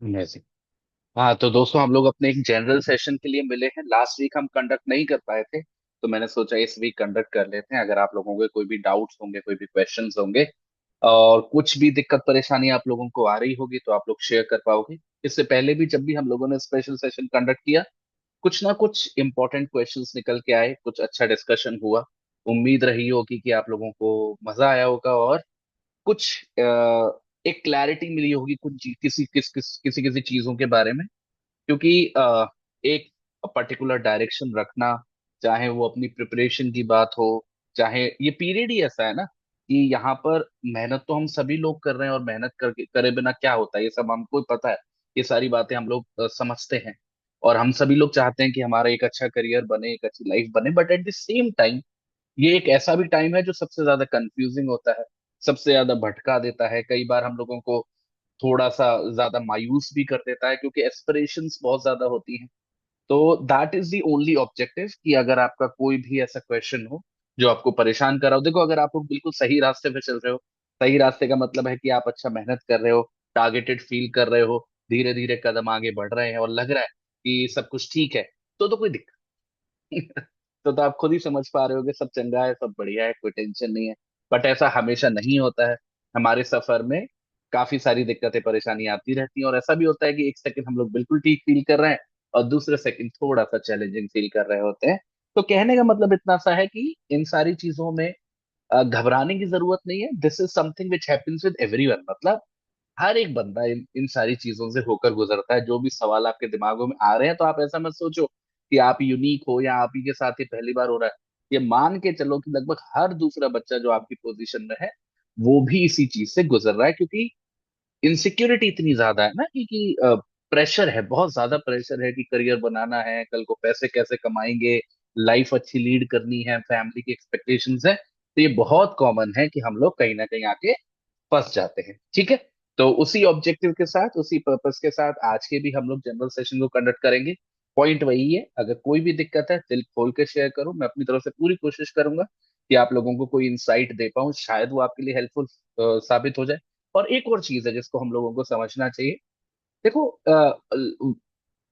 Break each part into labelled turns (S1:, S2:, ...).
S1: Amazing. हाँ तो दोस्तों, हम लोग अपने एक जनरल सेशन के लिए मिले हैं। लास्ट वीक हम कंडक्ट नहीं कर पाए थे, तो मैंने सोचा इस वीक कंडक्ट कर लेते हैं। अगर आप लोगों के कोई भी डाउट्स होंगे, कोई भी क्वेश्चंस होंगे और कुछ भी दिक्कत परेशानी आप लोगों को आ रही होगी, तो आप लोग शेयर कर पाओगे। इससे पहले भी जब भी हम लोगों ने स्पेशल सेशन कंडक्ट किया, कुछ ना कुछ इंपॉर्टेंट क्वेश्चंस निकल के आए, कुछ अच्छा डिस्कशन हुआ। उम्मीद रही होगी कि आप लोगों को मजा आया होगा और कुछ एक क्लैरिटी मिली होगी कुछ किसी किसी चीजों के बारे में। क्योंकि एक पर्टिकुलर डायरेक्शन रखना, चाहे वो अपनी प्रिपरेशन की बात हो, चाहे ये पीरियड ही ऐसा है ना कि यहाँ पर मेहनत तो हम सभी लोग कर रहे हैं, और मेहनत करके करे बिना क्या होता है ये सब हमको पता है। ये सारी बातें हम लोग समझते हैं, और हम सभी लोग चाहते हैं कि हमारा एक अच्छा करियर बने, एक अच्छी लाइफ बने। But at the same time ये एक ऐसा भी टाइम है जो सबसे ज्यादा कंफ्यूजिंग होता है, सबसे ज्यादा भटका देता है, कई बार हम लोगों को थोड़ा सा ज्यादा मायूस भी कर देता है, क्योंकि एस्पिरेशंस बहुत ज्यादा होती हैं। तो that is the only objective कि अगर आपका कोई भी ऐसा क्वेश्चन हो जो आपको परेशान कर रहा हो, देखो अगर आप लोग बिल्कुल सही रास्ते पे चल रहे हो, सही रास्ते का मतलब है कि आप अच्छा मेहनत कर रहे हो, टारगेटेड फील कर रहे हो, धीरे धीरे कदम आगे बढ़ रहे हैं और लग रहा है कि सब कुछ ठीक है, तो कोई दिक्कत तो आप खुद ही समझ पा रहे हो कि सब चंगा है, सब बढ़िया है, कोई टेंशन नहीं है। बट ऐसा हमेशा नहीं होता है। हमारे सफर में काफी सारी दिक्कतें परेशानी आती रहती हैं, और ऐसा भी होता है कि एक सेकंड हम लोग बिल्कुल ठीक फील कर रहे हैं और दूसरे सेकंड थोड़ा सा चैलेंजिंग फील कर रहे होते हैं। तो कहने का मतलब इतना सा है कि इन सारी चीजों में घबराने की जरूरत नहीं है। This is something which happens with everyone. मतलब हर एक बंदा इन सारी चीजों से होकर गुजरता है। जो भी सवाल आपके दिमागों में आ रहे हैं, तो आप ऐसा मत सोचो कि आप यूनिक हो या आप ही के साथ ये पहली बार हो रहा है। ये मान के चलो कि लगभग हर दूसरा बच्चा जो आपकी पोजीशन में है, वो भी इसी चीज से गुजर रहा है। क्योंकि इनसिक्योरिटी इतनी ज्यादा है ना कि प्रेशर है, बहुत ज्यादा प्रेशर है कि करियर बनाना है, कल को पैसे कैसे कमाएंगे, लाइफ अच्छी लीड करनी है, फैमिली की एक्सपेक्टेशंस है। तो ये बहुत कॉमन है कि हम लोग कहीं ना कहीं आके फंस जाते हैं। ठीक है, तो उसी ऑब्जेक्टिव के साथ, उसी पर्पस के साथ आज के भी हम लोग जनरल सेशन को कंडक्ट करेंगे। पॉइंट वही है, अगर कोई भी दिक्कत है दिल खोल के शेयर करो, मैं अपनी तरफ से पूरी कोशिश करूंगा कि आप लोगों को कोई इंसाइट दे पाऊं, शायद वो आपके लिए हेल्पफुल साबित हो जाए। और एक और चीज है जिसको हम लोगों को समझना चाहिए। देखो,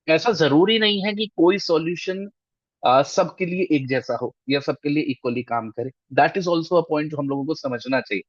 S1: ऐसा जरूरी नहीं है कि कोई सॉल्यूशन सबके लिए एक जैसा हो या सबके लिए इक्वली काम करे। That is also a point जो हम लोगों को समझना चाहिए।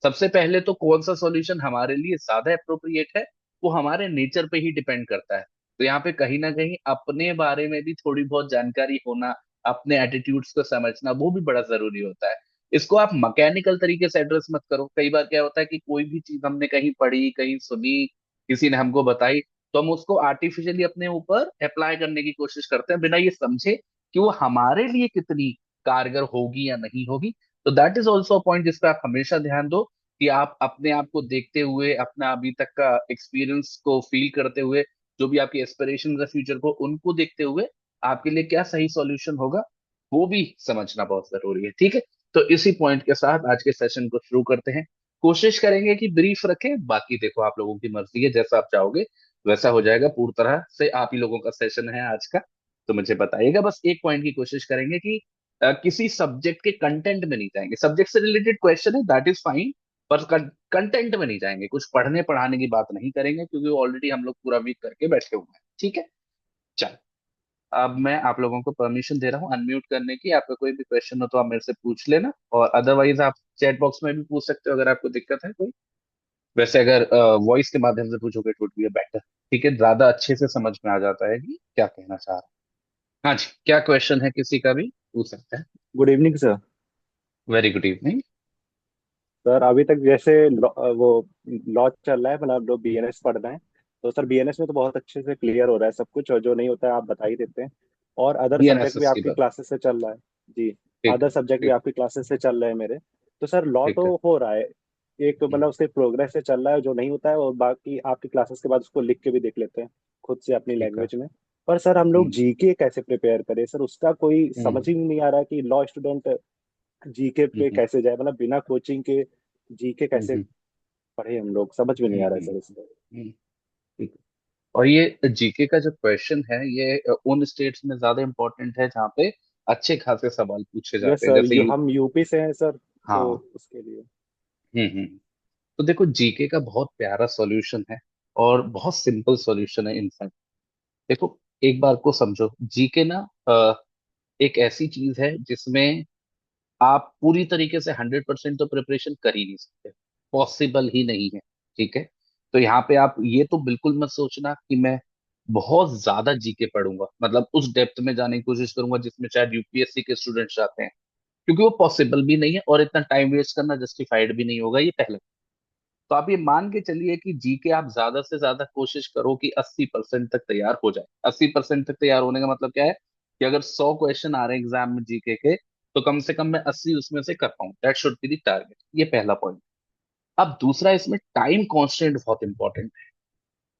S1: सबसे पहले तो कौन सा सॉल्यूशन हमारे लिए ज्यादा अप्रोप्रिएट है, वो हमारे नेचर पे ही डिपेंड करता है। तो यहाँ पे कहीं ना कहीं अपने बारे में भी थोड़ी बहुत जानकारी होना, अपने एटीट्यूड्स को समझना, वो भी बड़ा जरूरी होता है। इसको आप मैकेनिकल तरीके से एड्रेस मत करो। कई बार क्या होता है कि कोई भी चीज हमने कहीं पढ़ी, कहीं सुनी, किसी ने हमको बताई, तो हम उसको आर्टिफिशियली अपने ऊपर अप्लाई करने की कोशिश करते हैं बिना ये समझे कि वो हमारे लिए कितनी कारगर होगी या नहीं होगी। तो दैट इज ऑल्सो पॉइंट जिस पे आप हमेशा ध्यान दो कि आप अपने आप को देखते हुए, अपना अभी तक का एक्सपीरियंस को फील करते हुए, जो भी आपकी एस्पिरेशन है फ्यूचर को, उनको देखते हुए आपके लिए क्या सही सॉल्यूशन होगा, वो भी समझना बहुत जरूरी है। ठीक है, तो इसी पॉइंट के साथ आज के सेशन को शुरू करते हैं। कोशिश करेंगे कि ब्रीफ रखें, बाकी देखो आप लोगों की मर्जी है, जैसा आप चाहोगे वैसा हो जाएगा। पूरी तरह से आप ही लोगों का सेशन है आज का, तो मुझे बताइएगा। बस एक पॉइंट की कोशिश करेंगे कि किसी सब्जेक्ट के कंटेंट में नहीं जाएंगे। सब्जेक्ट से रिलेटेड क्वेश्चन है, दैट इज फाइन, पर कंटेंट में नहीं जाएंगे, कुछ पढ़ने पढ़ाने की बात नहीं करेंगे, क्योंकि ऑलरेडी हम लोग पूरा वीक करके बैठे हुए हैं। ठीक है, चल अब मैं आप लोगों को परमिशन दे रहा हूँ अनम्यूट करने की। आपका कोई भी क्वेश्चन हो तो आप मेरे से पूछ लेना, और अदरवाइज आप चैट बॉक्स में भी पूछ सकते हो अगर आपको दिक्कत है कोई। वैसे अगर वॉइस के माध्यम से पूछोगे इट वुड बी बेटर। ठीक है, ज्यादा अच्छे से समझ में आ जाता है कि क्या कहना चाह रहा है। हाँ जी, क्या क्वेश्चन है किसी का भी पूछ सकते हैं।
S2: Good evening sir.
S1: Very good evening.
S2: Sir अभी तक जैसे वो लॉ चल रहा है, मतलब जो बीएनएस पढ़ रहे हैं, तो सर बीएनएस में तो बहुत अच्छे से क्लियर हो रहा है सब कुछ, और जो नहीं होता है आप बता ही देते हैं। और अदर सब्जेक्ट भी
S1: बीएनएसएस की
S2: आपकी
S1: बात।
S2: क्लासेस से चल रहा है। जी।
S1: ठीक है,
S2: अदर सब्जेक्ट भी
S1: ठीक।
S2: आपकी क्लासेस से चल रहे हैं मेरे। तो सर लॉ
S1: ठीक है।
S2: तो हो रहा है, एक तो
S1: हम्म,
S2: मतलब उसके प्रोग्रेस से चल रहा है, जो नहीं होता है और बाकी आपकी क्लासेस के बाद उसको लिख के भी देख लेते हैं खुद से अपनी
S1: ठीक है।
S2: लैंग्वेज में। पर सर हम लोग
S1: हम्म,
S2: जीके कैसे प्रिपेयर करें सर, उसका कोई
S1: हम्म,
S2: समझ ही नहीं आ रहा है कि लॉ स्टूडेंट जीके पे
S1: हम्म,
S2: कैसे जाए, मतलब बिना कोचिंग के जीके कैसे
S1: हम्म,
S2: पढ़े, हम लोग समझ में नहीं आ रहा है
S1: हम्म,
S2: सर इसमें।
S1: हम्म, ठीक है। और ये जीके का जो क्वेश्चन है, ये उन स्टेट्स में ज्यादा इंपॉर्टेंट है जहाँ पे अच्छे खासे सवाल पूछे
S2: यस
S1: जाते हैं,
S2: सर,
S1: जैसे
S2: हम यूपी से हैं सर, तो
S1: हाँ।
S2: उसके लिए।
S1: हम्म। तो देखो, जीके का बहुत प्यारा सॉल्यूशन है, और बहुत सिंपल सॉल्यूशन है इनफैक्ट। देखो, एक बार को समझो, जीके ना एक ऐसी चीज है जिसमें आप पूरी तरीके से 100% तो प्रिपरेशन कर ही नहीं सकते, पॉसिबल ही नहीं है। ठीक है। तो यहाँ पे आप ये तो बिल्कुल मत सोचना कि मैं बहुत ज्यादा जीके पढ़ूंगा, मतलब उस डेप्थ में जाने की कोशिश करूंगा जिसमें शायद यूपीएससी के स्टूडेंट्स जाते हैं, क्योंकि वो पॉसिबल भी नहीं है और इतना टाइम वेस्ट करना जस्टिफाइड भी नहीं होगा, ये पहले। तो आप ये मान के चलिए कि जीके आप ज्यादा से ज्यादा कोशिश करो कि 80% तक तैयार हो जाए। 80% तक तैयार होने का मतलब क्या है कि अगर 100 क्वेश्चन आ रहे हैं एग्जाम में जीके के, तो कम से कम मैं 80 उसमें से कर पाऊं। That should be the target. ये पहला पॉइंट। अब दूसरा, इसमें टाइम कॉन्स्टेंट बहुत इंपॉर्टेंट है।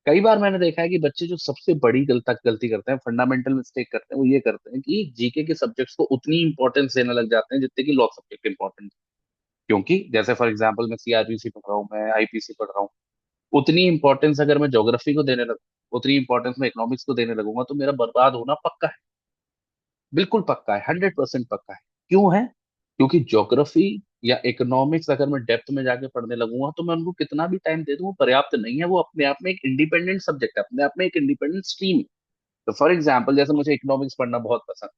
S1: कई बार मैंने देखा है कि बच्चे जो सबसे बड़ी गलती करते हैं, फंडामेंटल मिस्टेक करते हैं, वो ये करते हैं कि जीके के सब्जेक्ट्स को उतनी इंपॉर्टेंस देने लग जाते हैं जितने कि लॉ सब्जेक्ट इंपॉर्टेंट। क्योंकि जैसे फॉर एग्जाम्पल मैं सीआरपीसी पढ़ रहा हूँ, मैं आईपीसी पढ़ रहा हूँ, उतनी इंपॉर्टेंस अगर मैं ज्योग्राफी को देने लगूँ, उतनी इंपॉर्टेंस मैं इकोनॉमिक्स को देने लगूंगा, तो मेरा बर्बाद होना पक्का है। बिल्कुल पक्का है, 100% पक्का है। क्यों है? क्योंकि ज्योग्राफी या इकोनॉमिक्स अगर मैं डेप्थ में जाके पढ़ने लगूंगा, तो मैं उनको कितना भी टाइम दे दूं वो पर्याप्त नहीं है। वो अपने आप में एक इंडिपेंडेंट सब्जेक्ट है, अपने आप में एक इंडिपेंडेंट स्ट्रीम है। तो फॉर एग्जाम्पल, जैसे मुझे इकोनॉमिक्स पढ़ना बहुत पसंद,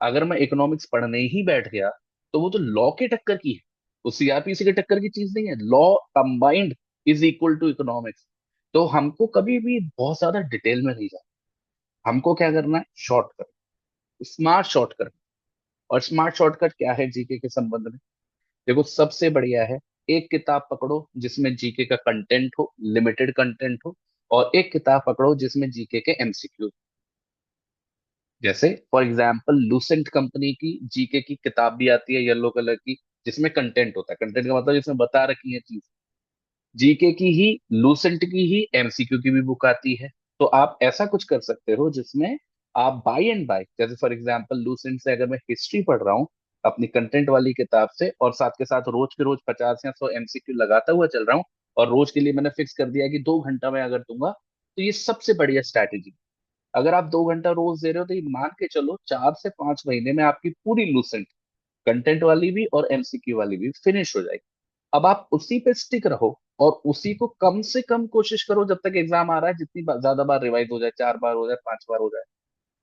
S1: अगर मैं इकोनॉमिक्स पढ़ने ही बैठ गया, तो वो तो लॉ के टक्कर की है, वो सीआरपीसी के टक्कर की चीज नहीं है। Law combined is equal to economics. तो हमको कभी भी बहुत ज्यादा डिटेल में नहीं जाना। हमको क्या करना है? Shortcut, smart shortcut. और स्मार्ट शॉर्टकट क्या है जीके के संबंध में? देखो, सबसे बढ़िया है, एक किताब पकड़ो जिसमें जीके का कंटेंट हो, लिमिटेड कंटेंट हो, और एक किताब पकड़ो जिसमें जीके के एमसीक्यू। जैसे फॉर एग्जाम्पल लूसेंट कंपनी की जीके की किताब भी आती है येलो कलर की, जिसमें कंटेंट होता है। कंटेंट का मतलब जिसमें बता रखी है चीज। जीके की ही, लूसेंट की ही एमसीक्यू की भी बुक आती है। तो आप ऐसा कुछ कर सकते हो जिसमें आप बाय एंड बाय, जैसे फॉर एग्जाम्पल लूसेंट से अगर मैं हिस्ट्री पढ़ रहा हूँ अपनी कंटेंट वाली किताब से, और साथ के साथ रोज के रोज 50 या 100 एमसीक्यू लगाता हुआ चल रहा हूँ, और रोज के लिए मैंने फिक्स कर दिया है कि 2 घंटा में अगर दूंगा, तो ये सबसे बढ़िया स्ट्रैटेजी। अगर आप 2 घंटा रोज दे रहे हो, तो ये मान के चलो 4 से 5 महीने में आपकी पूरी लूसेंट, कंटेंट वाली भी और एमसीक्यू वाली भी फिनिश हो जाएगी। अब आप उसी पे स्टिक रहो, और उसी को कम से कम कोशिश करो जब तक एग्जाम आ रहा है, जितनी ज्यादा बार रिवाइज हो जाए, 4 बार हो जाए, 5 बार हो जाए।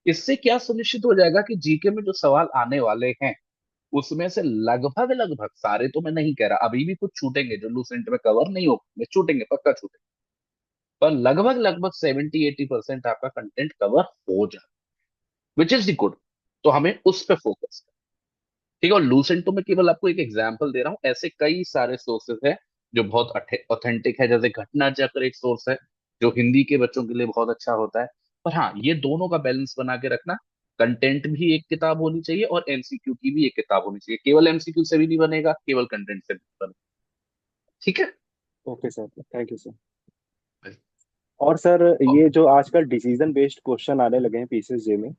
S1: इससे क्या सुनिश्चित हो जाएगा कि जीके में जो सवाल आने वाले हैं, उसमें से लगभग लगभग सारे, तो मैं नहीं कह रहा, अभी भी कुछ छूटेंगे जो लूसेंट में कवर नहीं हो पाएंगे, छूटेंगे, पक्का छूटेंगे, पर लगभग लगभग 70-80% आपका कंटेंट कवर हो जाए, विच इज द गुड। तो हमें उस पर फोकस। ठीक है। और लूसेंटो में केवल आपको एक एग्जांपल दे रहा हूँ, ऐसे कई सारे सोर्सेज हैं जो बहुत ऑथेंटिक है। जैसे घटना चक्र एक सोर्स है जो हिंदी के बच्चों के लिए बहुत अच्छा होता है। पर हाँ, ये दोनों का बैलेंस बना के रखना। कंटेंट भी एक किताब होनी चाहिए और एमसीक्यू की भी एक किताब होनी चाहिए। केवल एमसीक्यू से भी नहीं बनेगा, केवल कंटेंट से भी नहीं बनेगा। ठीक है।
S2: Okay sir, thank you sir. और सर,
S1: और-
S2: ये जो आजकल डिसीजन बेस्ड क्वेश्चन आने लगे हैं पीसीएसजे में,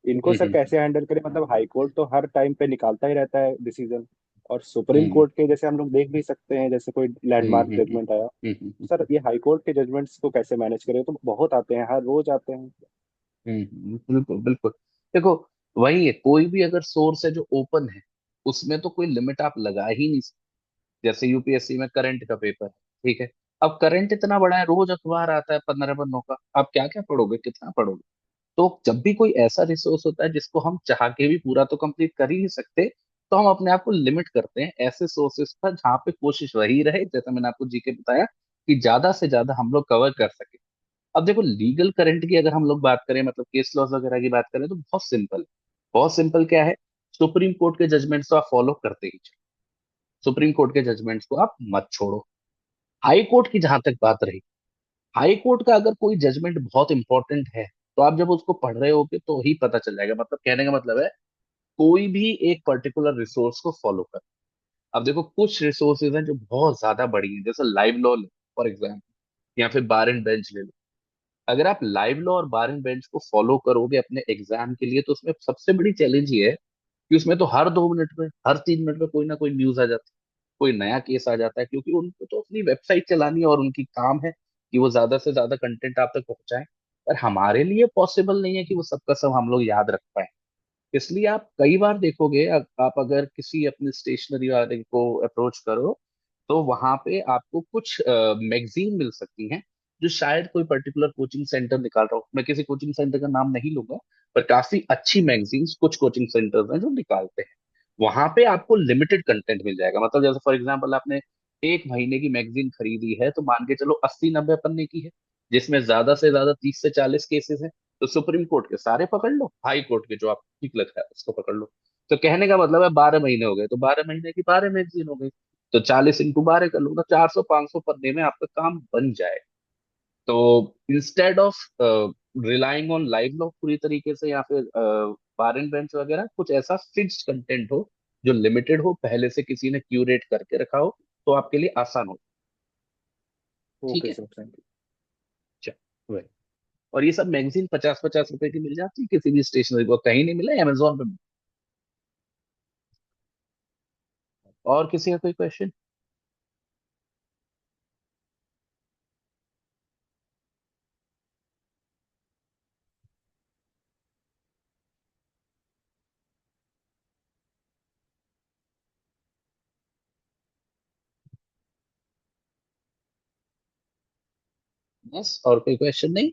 S2: इनको सर
S1: हम्म।
S2: कैसे हैंडल करें? मतलब हाई कोर्ट तो हर टाइम पे निकालता ही रहता है डिसीजन, और सुप्रीम
S1: हम्म।
S2: कोर्ट के जैसे हम लोग देख भी सकते हैं, जैसे कोई
S1: हम्म।
S2: लैंडमार्क जजमेंट आया। सर, ये हाई कोर्ट के जजमेंट्स को कैसे मैनेज करें? तो बहुत आते हैं, हर रोज आते हैं।
S1: बिल्कुल बिल्कुल। देखो, वही है, कोई भी अगर सोर्स है जो ओपन है, उसमें तो कोई लिमिट आप लगा ही नहीं। जैसे यूपीएससी में करंट का पेपर है, ठीक है। अब करंट इतना बड़ा है, रोज अखबार आता है 15 पन्नों का, आप क्या क्या पढ़ोगे, कितना पढ़ोगे? तो जब भी कोई ऐसा रिसोर्स होता है जिसको हम चाह के भी पूरा तो कंप्लीट कर ही नहीं सकते, तो हम अपने आप को लिमिट करते हैं ऐसे सोर्सेस पर जहाँ पे कोशिश वही रहे, जैसा मैंने आपको जीके बताया, कि ज्यादा से ज्यादा हम लोग कवर कर सके। अब देखो, लीगल करंट की अगर हम लोग बात करें, मतलब केस लॉज वगैरह की बात करें, तो बहुत सिंपल। बहुत सिंपल क्या है? सुप्रीम कोर्ट के जजमेंट्स तो आप फॉलो करते ही चलो, सुप्रीम कोर्ट के जजमेंट्स को आप मत छोड़ो। हाई कोर्ट की जहां तक बात रही, हाई कोर्ट का अगर कोई जजमेंट बहुत इंपॉर्टेंट है, तो आप जब उसको पढ़ रहे होगे तो ही पता चल जाएगा। मतलब कहने का मतलब है, कोई भी एक पर्टिकुलर रिसोर्स को फॉलो कर। अब देखो, कुछ रिसोर्सेज हैं जो बहुत ज्यादा बड़ी हैं, जैसे लाइव लॉ फॉर एग्जाम्पल, या फिर बार एंड बेंच ले लो। अगर आप लाइव लॉ और बार एंड बेंच को फॉलो करोगे अपने एग्जाम के लिए, तो उसमें सबसे बड़ी चैलेंज ये है कि उसमें तो हर 2 मिनट में, हर 3 मिनट में कोई ना कोई न्यूज आ जाती है, कोई नया केस आ जाता है, क्योंकि उनको तो अपनी वेबसाइट चलानी है और उनकी काम है कि वो ज्यादा से ज्यादा कंटेंट आप तक पहुंचाएं। पर हमारे लिए पॉसिबल नहीं है कि वो सबका सब हम लोग याद रख पाए। इसलिए आप कई बार देखोगे, आप अगर किसी अपने स्टेशनरी वाले को अप्रोच करो, तो वहां पे आपको कुछ मैगजीन मिल सकती हैं जो शायद कोई पर्टिकुलर कोचिंग सेंटर निकाल रहा हो, मैं किसी कोचिंग सेंटर का नाम नहीं लूंगा, पर काफी अच्छी मैगजीन्स कुछ कोचिंग सेंटर्स हैं जो निकालते हैं। वहां पे आपको लिमिटेड कंटेंट मिल जाएगा। मतलब जैसे फॉर एग्जांपल आपने एक महीने की मैगजीन खरीदी है, तो मान के चलो 80-90 पन्ने की है, जिसमें ज्यादा से ज्यादा 30 से 40 केसेस हैं। तो सुप्रीम कोर्ट के सारे पकड़ लो, हाई कोर्ट के जो आपको ठीक लगता है उसको पकड़ लो। तो कहने का मतलब है 12 महीने हो गए, तो 12 महीने की 12 मैगजीन हो गई। तो 40 × 12 कर लो, तो 400-500 पन्ने में आपका काम बन जाए। तो instead of relying on live log पूरी तरीके से, या फिर बार एंड बेंच वगैरह, कुछ ऐसा फिक्स्ड कंटेंट हो जो लिमिटेड हो, पहले से किसी ने क्यूरेट करके रखा हो, तो आपके लिए आसान हो। ठीक
S2: ओके
S1: है।
S2: Sir, thank you.
S1: चलो वही। और ये सब मैगजीन 50-50 रुपए की मिल जाती है किसी भी स्टेशनरी को, कहीं नहीं मिले, अमेजोन पे। और किसी का कोई क्वेश्चन? बस, और कोई क्वेश्चन नहीं?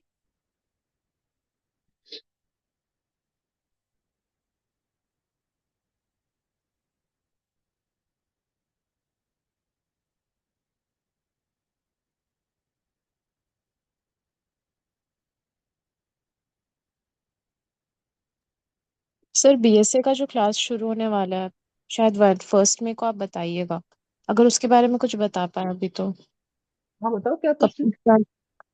S3: सर बीएसए का जो क्लास शुरू होने वाला है, शायद वन फर्स्ट में को आप बताइएगा, अगर उसके बारे में कुछ बता पाए अभी तो।
S1: हाँ बताओ क्या
S3: कब
S1: क्वेश्चन।
S3: से स्टार्ट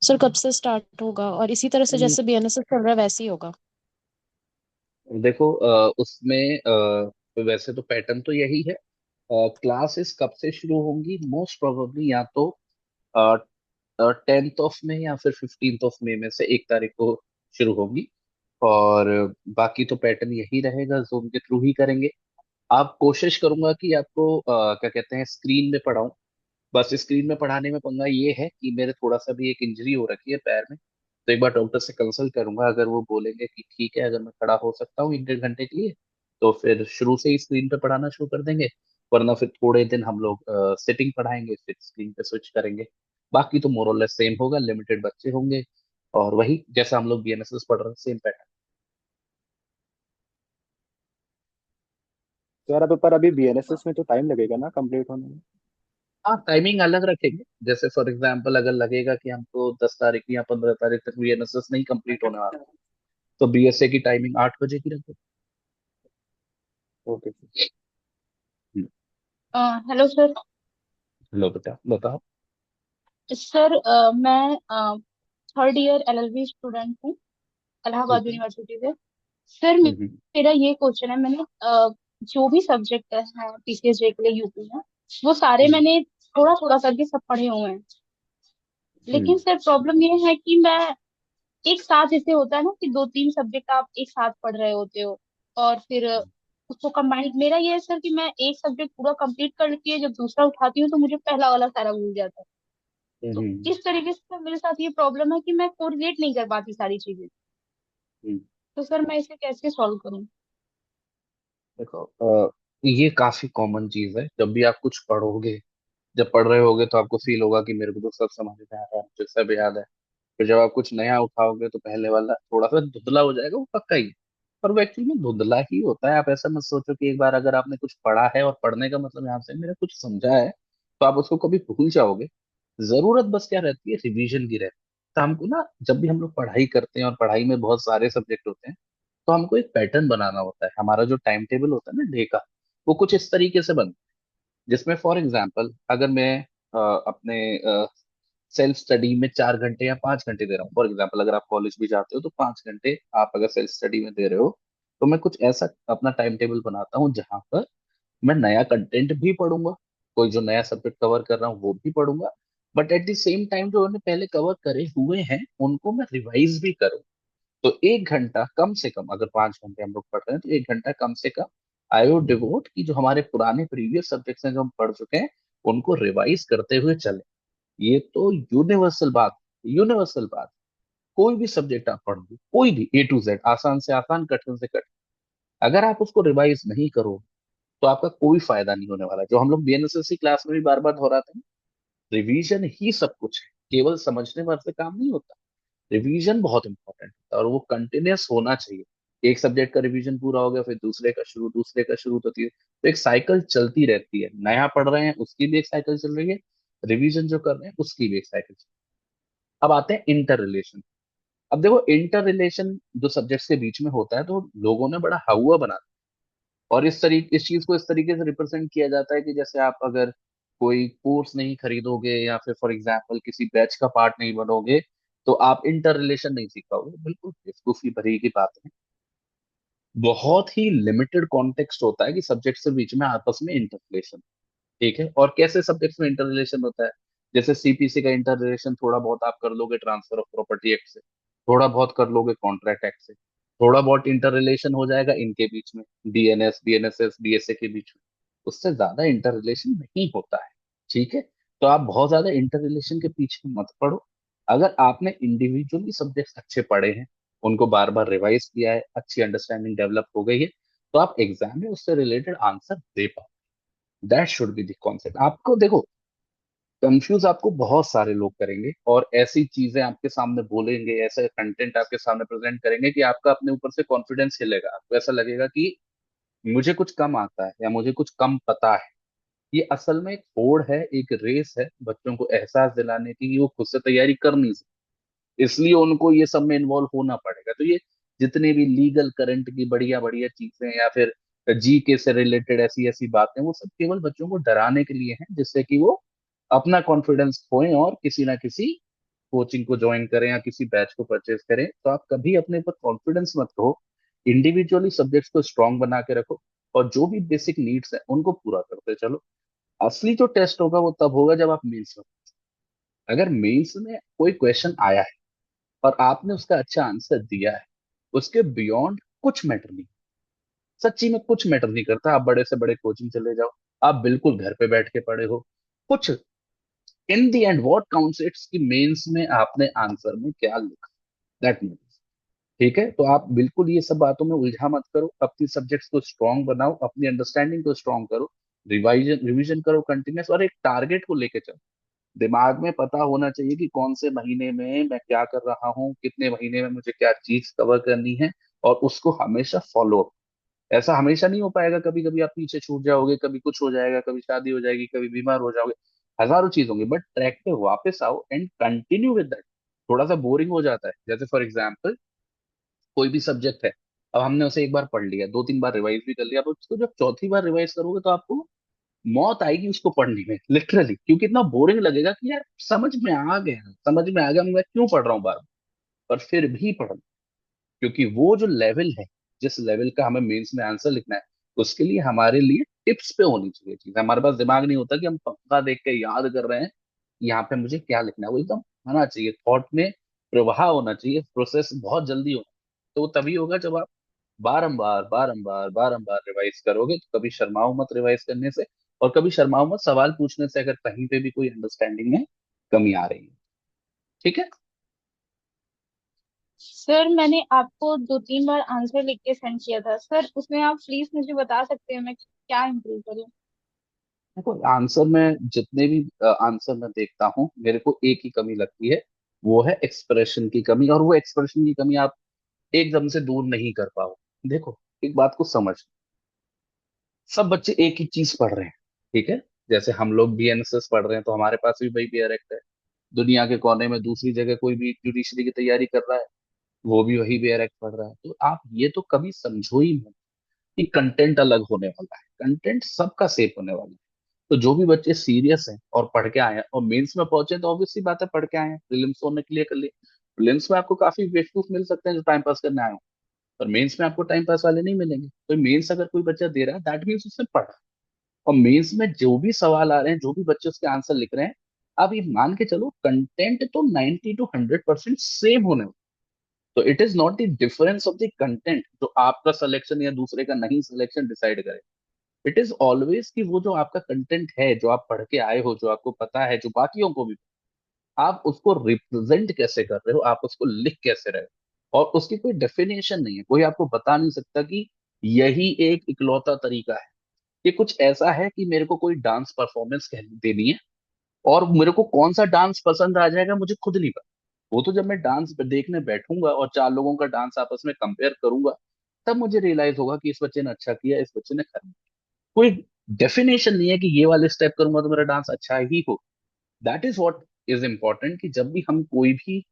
S3: सर, कब से स्टार्ट होगा? और इसी तरह से जैसे बीएनएसएस चल रहा है वैसे ही होगा?
S1: देखो उसमें वैसे तो पैटर्न तो यही है। क्लासेस कब से शुरू होंगी, मोस्ट प्रोबेबली या तो 10th में या फिर 15th में से एक तारीख को शुरू होंगी। और बाकी तो पैटर्न यही रहेगा, जूम के थ्रू ही करेंगे। आप कोशिश करूंगा कि आपको क्या कहते हैं, स्क्रीन में पढ़ाऊं। बस स्क्रीन में पढ़ाने में पंगा ये है कि मेरे थोड़ा सा भी एक इंजरी हो रखी है पैर में। तो एक बार डॉक्टर से कंसल्ट करूंगा, अगर वो बोलेंगे कि ठीक है, अगर मैं खड़ा हो सकता हूँ 1-1.5 घंटे के लिए, तो फिर शुरू से ही स्क्रीन पे पढ़ाना शुरू कर देंगे। वरना फिर थोड़े दिन हम लोग सिटिंग पढ़ाएंगे, फिर स्क्रीन पे स्विच करेंगे। बाकी तो मोर और लेस सेम होगा, लिमिटेड बच्चे होंगे। और वही जैसा हम लोग बीएनएसएस पढ़ रहे हैं, सेम पैटर्न।
S2: तो यार अभी पर अभी बीएनएसएस में तो टाइम लगेगा ना कंप्लीट होने में?
S1: हाँ, टाइमिंग अलग रखेंगे। जैसे फॉर एग्जांपल अगर लगेगा कि हमको 10 तारीख या 15 तारीख तक बीएनएसएस नहीं कंप्लीट होने वाला, तो बीएसए की टाइमिंग 8 बजे की रखें।
S2: Okay sir.
S4: Hello sir.
S1: लो बेटा बताओ।
S4: सर मैं थर्ड ईयर एलएलबी स्टूडेंट हूँ, इलाहाबाद
S1: ठीक है।
S4: यूनिवर्सिटी से। सर
S1: हम्म।
S4: मेरा ये क्वेश्चन है, मैंने जो भी सब्जेक्ट है पीसीएसजे के लिए यूपी में, वो सारे
S1: हम्म।
S4: मैंने थोड़ा थोड़ा करके सब पढ़े हुए हैं। लेकिन
S1: हम्म।
S4: सर प्रॉब्लम ये है कि मैं एक साथ, जैसे होता है ना कि दो तीन सब्जेक्ट आप एक साथ पढ़ रहे होते हो, और फिर उसको कंबाइन, मेरा ये है सर कि मैं एक सब्जेक्ट पूरा कंप्लीट करके जब दूसरा उठाती हूँ तो मुझे पहला वाला सारा भूल जाता है। तो
S1: हम्म।
S4: इस तरीके से मेरे साथ ये प्रॉब्लम है कि मैं कोरिलेट नहीं कर पाती सारी चीजें।
S1: हम्म।
S4: तो सर मैं इसे कैसे सॉल्व करूँ?
S1: देखो ये काफी कॉमन चीज है। जब भी आप कुछ पढ़ोगे, जब पढ़ रहे होगे तो आपको फील होगा कि मेरे को तो सब समझ में आ रहा है, मुझे सब याद है। फिर जब आप कुछ नया उठाओगे तो पहले वाला थोड़ा सा धुंधला हो जाएगा, वो पक्का ही। पर वो एक्चुअली में धुंधला ही होता है। आप ऐसा मत सोचो कि एक बार अगर आपने कुछ पढ़ा है, और पढ़ने का मतलब यहाँ से मेरा कुछ समझा है, तो आप उसको कभी भूल जाओगे। जरूरत बस क्या रहती है, रिवीजन की रहती है। तो हमको ना, जब भी हम लोग पढ़ाई करते हैं और पढ़ाई में बहुत सारे सब्जेक्ट होते हैं, तो हमको एक पैटर्न बनाना होता है। हमारा जो टाइम टेबल होता है ना डे का, वो कुछ इस तरीके से बनता है। जिसमें फॉर एग्जाम्पल अगर मैं अपने सेल्फ स्टडी में 4 घंटे या 5 घंटे दे रहा हूँ, फॉर एग्जाम्पल अगर आप कॉलेज भी जाते हो तो 5 घंटे आप अगर सेल्फ स्टडी में दे रहे हो, तो मैं कुछ ऐसा अपना टाइम टेबल बनाता हूँ जहां पर मैं नया कंटेंट भी पढ़ूंगा, कोई जो नया सब्जेक्ट कवर कर रहा हूँ वो भी पढ़ूंगा, but at the same time जो मैंने पहले कवर करे हुए हैं उनको मैं रिवाइज भी करूँ। तो 1 घंटा कम से कम, अगर 5 घंटे हम लोग पढ़ रहे हैं, तो 1 घंटा कम से कम आई वुड डिवोट कि जो हमारे पुराने प्रीवियस सब्जेक्ट्स हैं जो हम पढ़ चुके हैं, उनको रिवाइज करते हुए चले। ये तो यूनिवर्सल बात, यूनिवर्सल बात। कोई भी सब्जेक्ट आप पढ़ लो, कोई भी A to Z, आसान से आसान, कठिन से कठिन, अगर आप उसको रिवाइज नहीं करो तो आपका कोई फायदा नहीं होने वाला। जो हम लोग बीएनएसएस की क्लास में भी बार बार दोहराते हैं, रिवीजन ही सब कुछ है। केवल समझने भर से काम नहीं होता। रिवीजन बहुत इंपॉर्टेंट होता है और वो कंटिन्यूअस होना चाहिए। एक सब्जेक्ट का रिवीजन पूरा हो गया, फिर दूसरे का शुरू, दूसरे का शुरू, तो एक साइकिल चलती रहती है। नया पढ़ रहे हैं उसकी भी एक साइकिल चल रही है, रिवीजन जो कर रहे हैं उसकी भी एक साइकिल चल रही है। अब आते हैं इंटर रिलेशन। अब देखो, इंटर रिलेशन जो सब्जेक्ट्स के बीच में होता है, तो लोगों ने बड़ा हवा बना दिया। और इस चीज को इस तरीके से रिप्रेजेंट किया जाता है कि जैसे आप अगर कोई कोर्स नहीं खरीदोगे या फिर फॉर एग्जाम्पल किसी बैच का पार्ट नहीं बनोगे, तो आप इंटर रिलेशन नहीं सीख पाओगे। बिल्कुल बेवकूफी भरी की बात है। बहुत ही लिमिटेड कॉन्टेक्स्ट होता है कि सब्जेक्ट्स के बीच में आपस में इंटर रिलेशन। ठीक है, और कैसे सब्जेक्ट्स में इंटर रिलेशन होता है? जैसे सीपीसी का इंटर रिलेशन थोड़ा बहुत आप कर लोगे ट्रांसफर ऑफ प्रॉपर्टी एक्ट से, थोड़ा बहुत कर लोगे कॉन्ट्रैक्ट एक्ट से, थोड़ा बहुत इंटर रिलेशन हो जाएगा इनके बीच में, डीएनएस बीएनएसएस बीएसए के बीच में। उससे ज्यादा इंटर रिलेशन नहीं होता है। ठीक है, तो आप बहुत ज्यादा इंटर रिलेशन के पीछे मत पड़ो। अगर आपने इंडिविजुअली सब्जेक्ट्स अच्छे पढ़े हैं, उनको बार बार रिवाइज किया है, अच्छी अंडरस्टैंडिंग डेवलप हो गई है, तो आप एग्जाम में उससे रिलेटेड आंसर दे पाओ। That should be the concept. आपको देखो, कंफ्यूज आपको बहुत सारे लोग करेंगे और ऐसी चीजें आपके सामने बोलेंगे, ऐसा कंटेंट आपके सामने प्रेजेंट करेंगे कि आपका अपने ऊपर से कॉन्फिडेंस हिलेगा। आपको ऐसा लगेगा कि मुझे कुछ कम आता है या मुझे कुछ कम पता है। ये असल में एक होड़ है, एक रेस है बच्चों को एहसास दिलाने की कि वो खुद से तैयारी कर नहीं सकते, इसलिए उनको ये सब में इन्वॉल्व होना पड़ेगा। तो ये जितने भी लीगल करंट की बढ़िया बढ़िया चीजें या फिर जीके से रिलेटेड ऐसी ऐसी बातें, वो सब केवल बच्चों को डराने के लिए हैं, जिससे कि वो अपना कॉन्फिडेंस खोएं और किसी ना किसी कोचिंग को ज्वाइन करें या किसी बैच को परचेज करें। तो आप कभी अपने ऊपर कॉन्फिडेंस मत खो। इंडिविजुअली सब्जेक्ट्स को स्ट्रांग बना के रखो और जो भी बेसिक नीड्स है उनको पूरा करते चलो। असली जो टेस्ट होगा वो तब होगा जब आप मेंस में, अगर मेंस में कोई क्वेश्चन आया है और आपने उसका अच्छा आंसर दिया है, उसके बियॉन्ड कुछ मैटर नहीं। सच्ची में कुछ मैटर नहीं करता, आप बड़े से बड़े कोचिंग चले जाओ, आप बिल्कुल घर पे बैठ के पढ़े हो, कुछ इन दी एंड व्हाट काउंट्स इट्स कि मेंस में आपने आंसर में क्या लिखा, दैट मीन्स। ठीक है, तो आप बिल्कुल ये सब बातों में उलझा मत करो, अपनी सब्जेक्ट्स को स्ट्रांग बनाओ, अपनी अंडरस्टैंडिंग को स्ट्रांग करो, रिवाइजन रिवीजन करो कंटिन्यूस, और एक टारगेट को लेके चलो। दिमाग में पता होना चाहिए कि कौन से महीने में मैं क्या कर रहा हूँ, कितने महीने में मुझे क्या चीज कवर करनी है, और उसको हमेशा फॉलो। ऐसा हमेशा नहीं हो पाएगा, कभी कभी आप पीछे छूट जाओगे, कभी कुछ हो जाएगा, कभी शादी हो जाएगी, कभी बीमार हो जाओगे, हजारों चीज होंगी, बट ट्रैक पे वापस आओ एंड कंटिन्यू विद दैट। थोड़ा सा बोरिंग हो जाता है, जैसे फॉर एग्जाम्पल कोई भी सब्जेक्ट है, अब हमने उसे एक बार पढ़ लिया, दो तीन बार रिवाइज भी कर लिया, अब उसको जब चौथी बार रिवाइज करोगे तो आपको मौत आएगी उसको पढ़ने में लिटरली, क्योंकि इतना बोरिंग लगेगा कि यार समझ में आ गया, मैं क्यों पढ़ रहा हूँ बार बार। पर फिर भी पढ़ना, क्योंकि वो जो लेवल है, जिस लेवल का हमें मेंस में आंसर लिखना है, उसके लिए हमारे लिए टिप्स पे होनी चाहिए चीज। हमारे पास दिमाग नहीं होता कि हम पक्का देख के याद कर रहे हैं यहाँ पे मुझे क्या लिखना है। वो एकदम आना चाहिए, थॉट में प्रवाह होना चाहिए, प्रोसेस बहुत जल्दी होना। तो वो तभी होगा जब आप बारंबार बारंबार बारंबार रिवाइज करोगे। तो कभी शर्माओ मत रिवाइज करने से, और कभी शर्माओ मत सवाल पूछने से, अगर कहीं पे भी कोई अंडरस्टैंडिंग में कमी आ रही है। ठीक है।
S4: सर मैंने आपको 2-3 बार आंसर लिख के सेंड किया था सर, उसमें आप प्लीज मुझे बता सकते हैं मैं क्या इम्प्रूव करूँ?
S1: देखो, आंसर में जितने भी आंसर मैं देखता हूँ, मेरे को एक ही कमी लगती है, वो है एक्सप्रेशन की कमी। और वो एक्सप्रेशन की कमी आप एकदम से दूर नहीं कर पाओ। देखो, एक बात को समझ, सब बच्चे एक ही चीज पढ़ रहे हैं। ठीक है, जैसे हम लोग भी एनएसएस पढ़ रहे हैं, तो हमारे पास भी वही बेयर एक्ट है। दुनिया के कोने में दूसरी जगह कोई भी जुडिशरी की तैयारी कर रहा है, वो भी वही बेयर एक्ट पढ़ रहा है। तो आप ये तो कभी समझो ही मत कि कंटेंट अलग होने वाला है, कंटेंट सबका सेम होने वाला है। तो जो भी बच्चे सीरियस हैं और पढ़ के आए हैं और मेंस में पहुंचे हैं, तो ऑब्वियसली बात है पढ़ के आए हैं, प्रीलिम्स होने के लिए कर लिए। प्रीलिम्स में आपको काफी बेवकूफ मिल सकते हैं जो टाइम पास करने आए हो, पर मेंस में आपको टाइम पास वाले नहीं मिलेंगे। तो मेंस अगर कोई बच्चा दे रहा है, दैट मीन्स उसने पढ़ा। और मेंस में जो भी सवाल आ रहे हैं, जो भी बच्चे उसके आंसर लिख रहे हैं, आप ये मान के चलो कंटेंट तो 90 to 100% सेम होने वाला। तो it is not the difference of the content जो आपका सिलेक्शन या दूसरे का नहीं सिलेक्शन डिसाइड करे। इट इज ऑलवेज कि वो जो आपका कंटेंट है, जो आप पढ़ के आए हो, जो आपको पता है, जो बाकियों को भी, आप उसको रिप्रेजेंट कैसे कर रहे हो, आप उसको लिख कैसे रहे हो। और उसकी कोई डेफिनेशन नहीं है, कोई आपको बता नहीं सकता कि यही एक इकलौता तरीका है। ये कुछ ऐसा है कि मेरे को कोई डांस परफॉर्मेंस कह देनी है, और मेरे को कौन सा डांस पसंद आ जाएगा मुझे खुद नहीं पता। वो तो जब मैं डांस देखने बैठूंगा और चार लोगों का डांस आपस में कंपेयर करूंगा, तब मुझे रियलाइज होगा कि इस बच्चे ने अच्छा किया, इस बच्चे ने खराब। कोई डेफिनेशन नहीं है कि ये वाले स्टेप करूंगा तो मेरा डांस अच्छा ही हो। That is what is important, कि जब भी हम कोई भी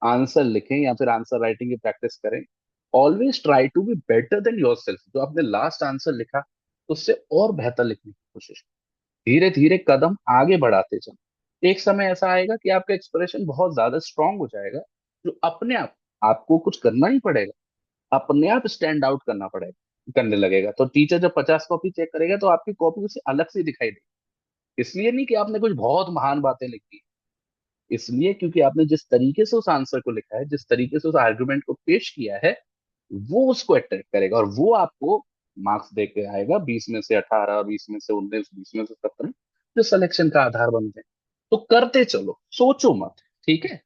S1: आंसर लिखें या फिर आंसर राइटिंग की प्रैक्टिस करें, always try to be better than yourself. जो आपने लास्ट आंसर लिखा उससे और बेहतर लिखने की कोशिश, धीरे धीरे कदम आगे बढ़ाते चलो। एक समय ऐसा आएगा कि आपका एक्सप्रेशन बहुत ज्यादा स्ट्रांग हो जाएगा, जो अपने आप आपको कुछ करना ही पड़ेगा, अपने आप स्टैंड आउट करना पड़ेगा, करने लगेगा। तो टीचर जब 50 कॉपी चेक करेगा तो आपकी कॉपी उसे अलग से दिखाई देगी। इसलिए नहीं कि आपने कुछ बहुत महान बातें लिखी, इसलिए क्योंकि आपने जिस तरीके से उस आंसर को लिखा है, जिस तरीके से उस आर्गुमेंट को पेश किया है, वो उसको अट्रैक्ट करेगा और वो आपको मार्क्स दे के आएगा, 20 में से 18, 20 में से 19, 20 में से 17, जो सिलेक्शन का आधार बनते हैं। तो करते चलो, सोचो मत। ठीक है,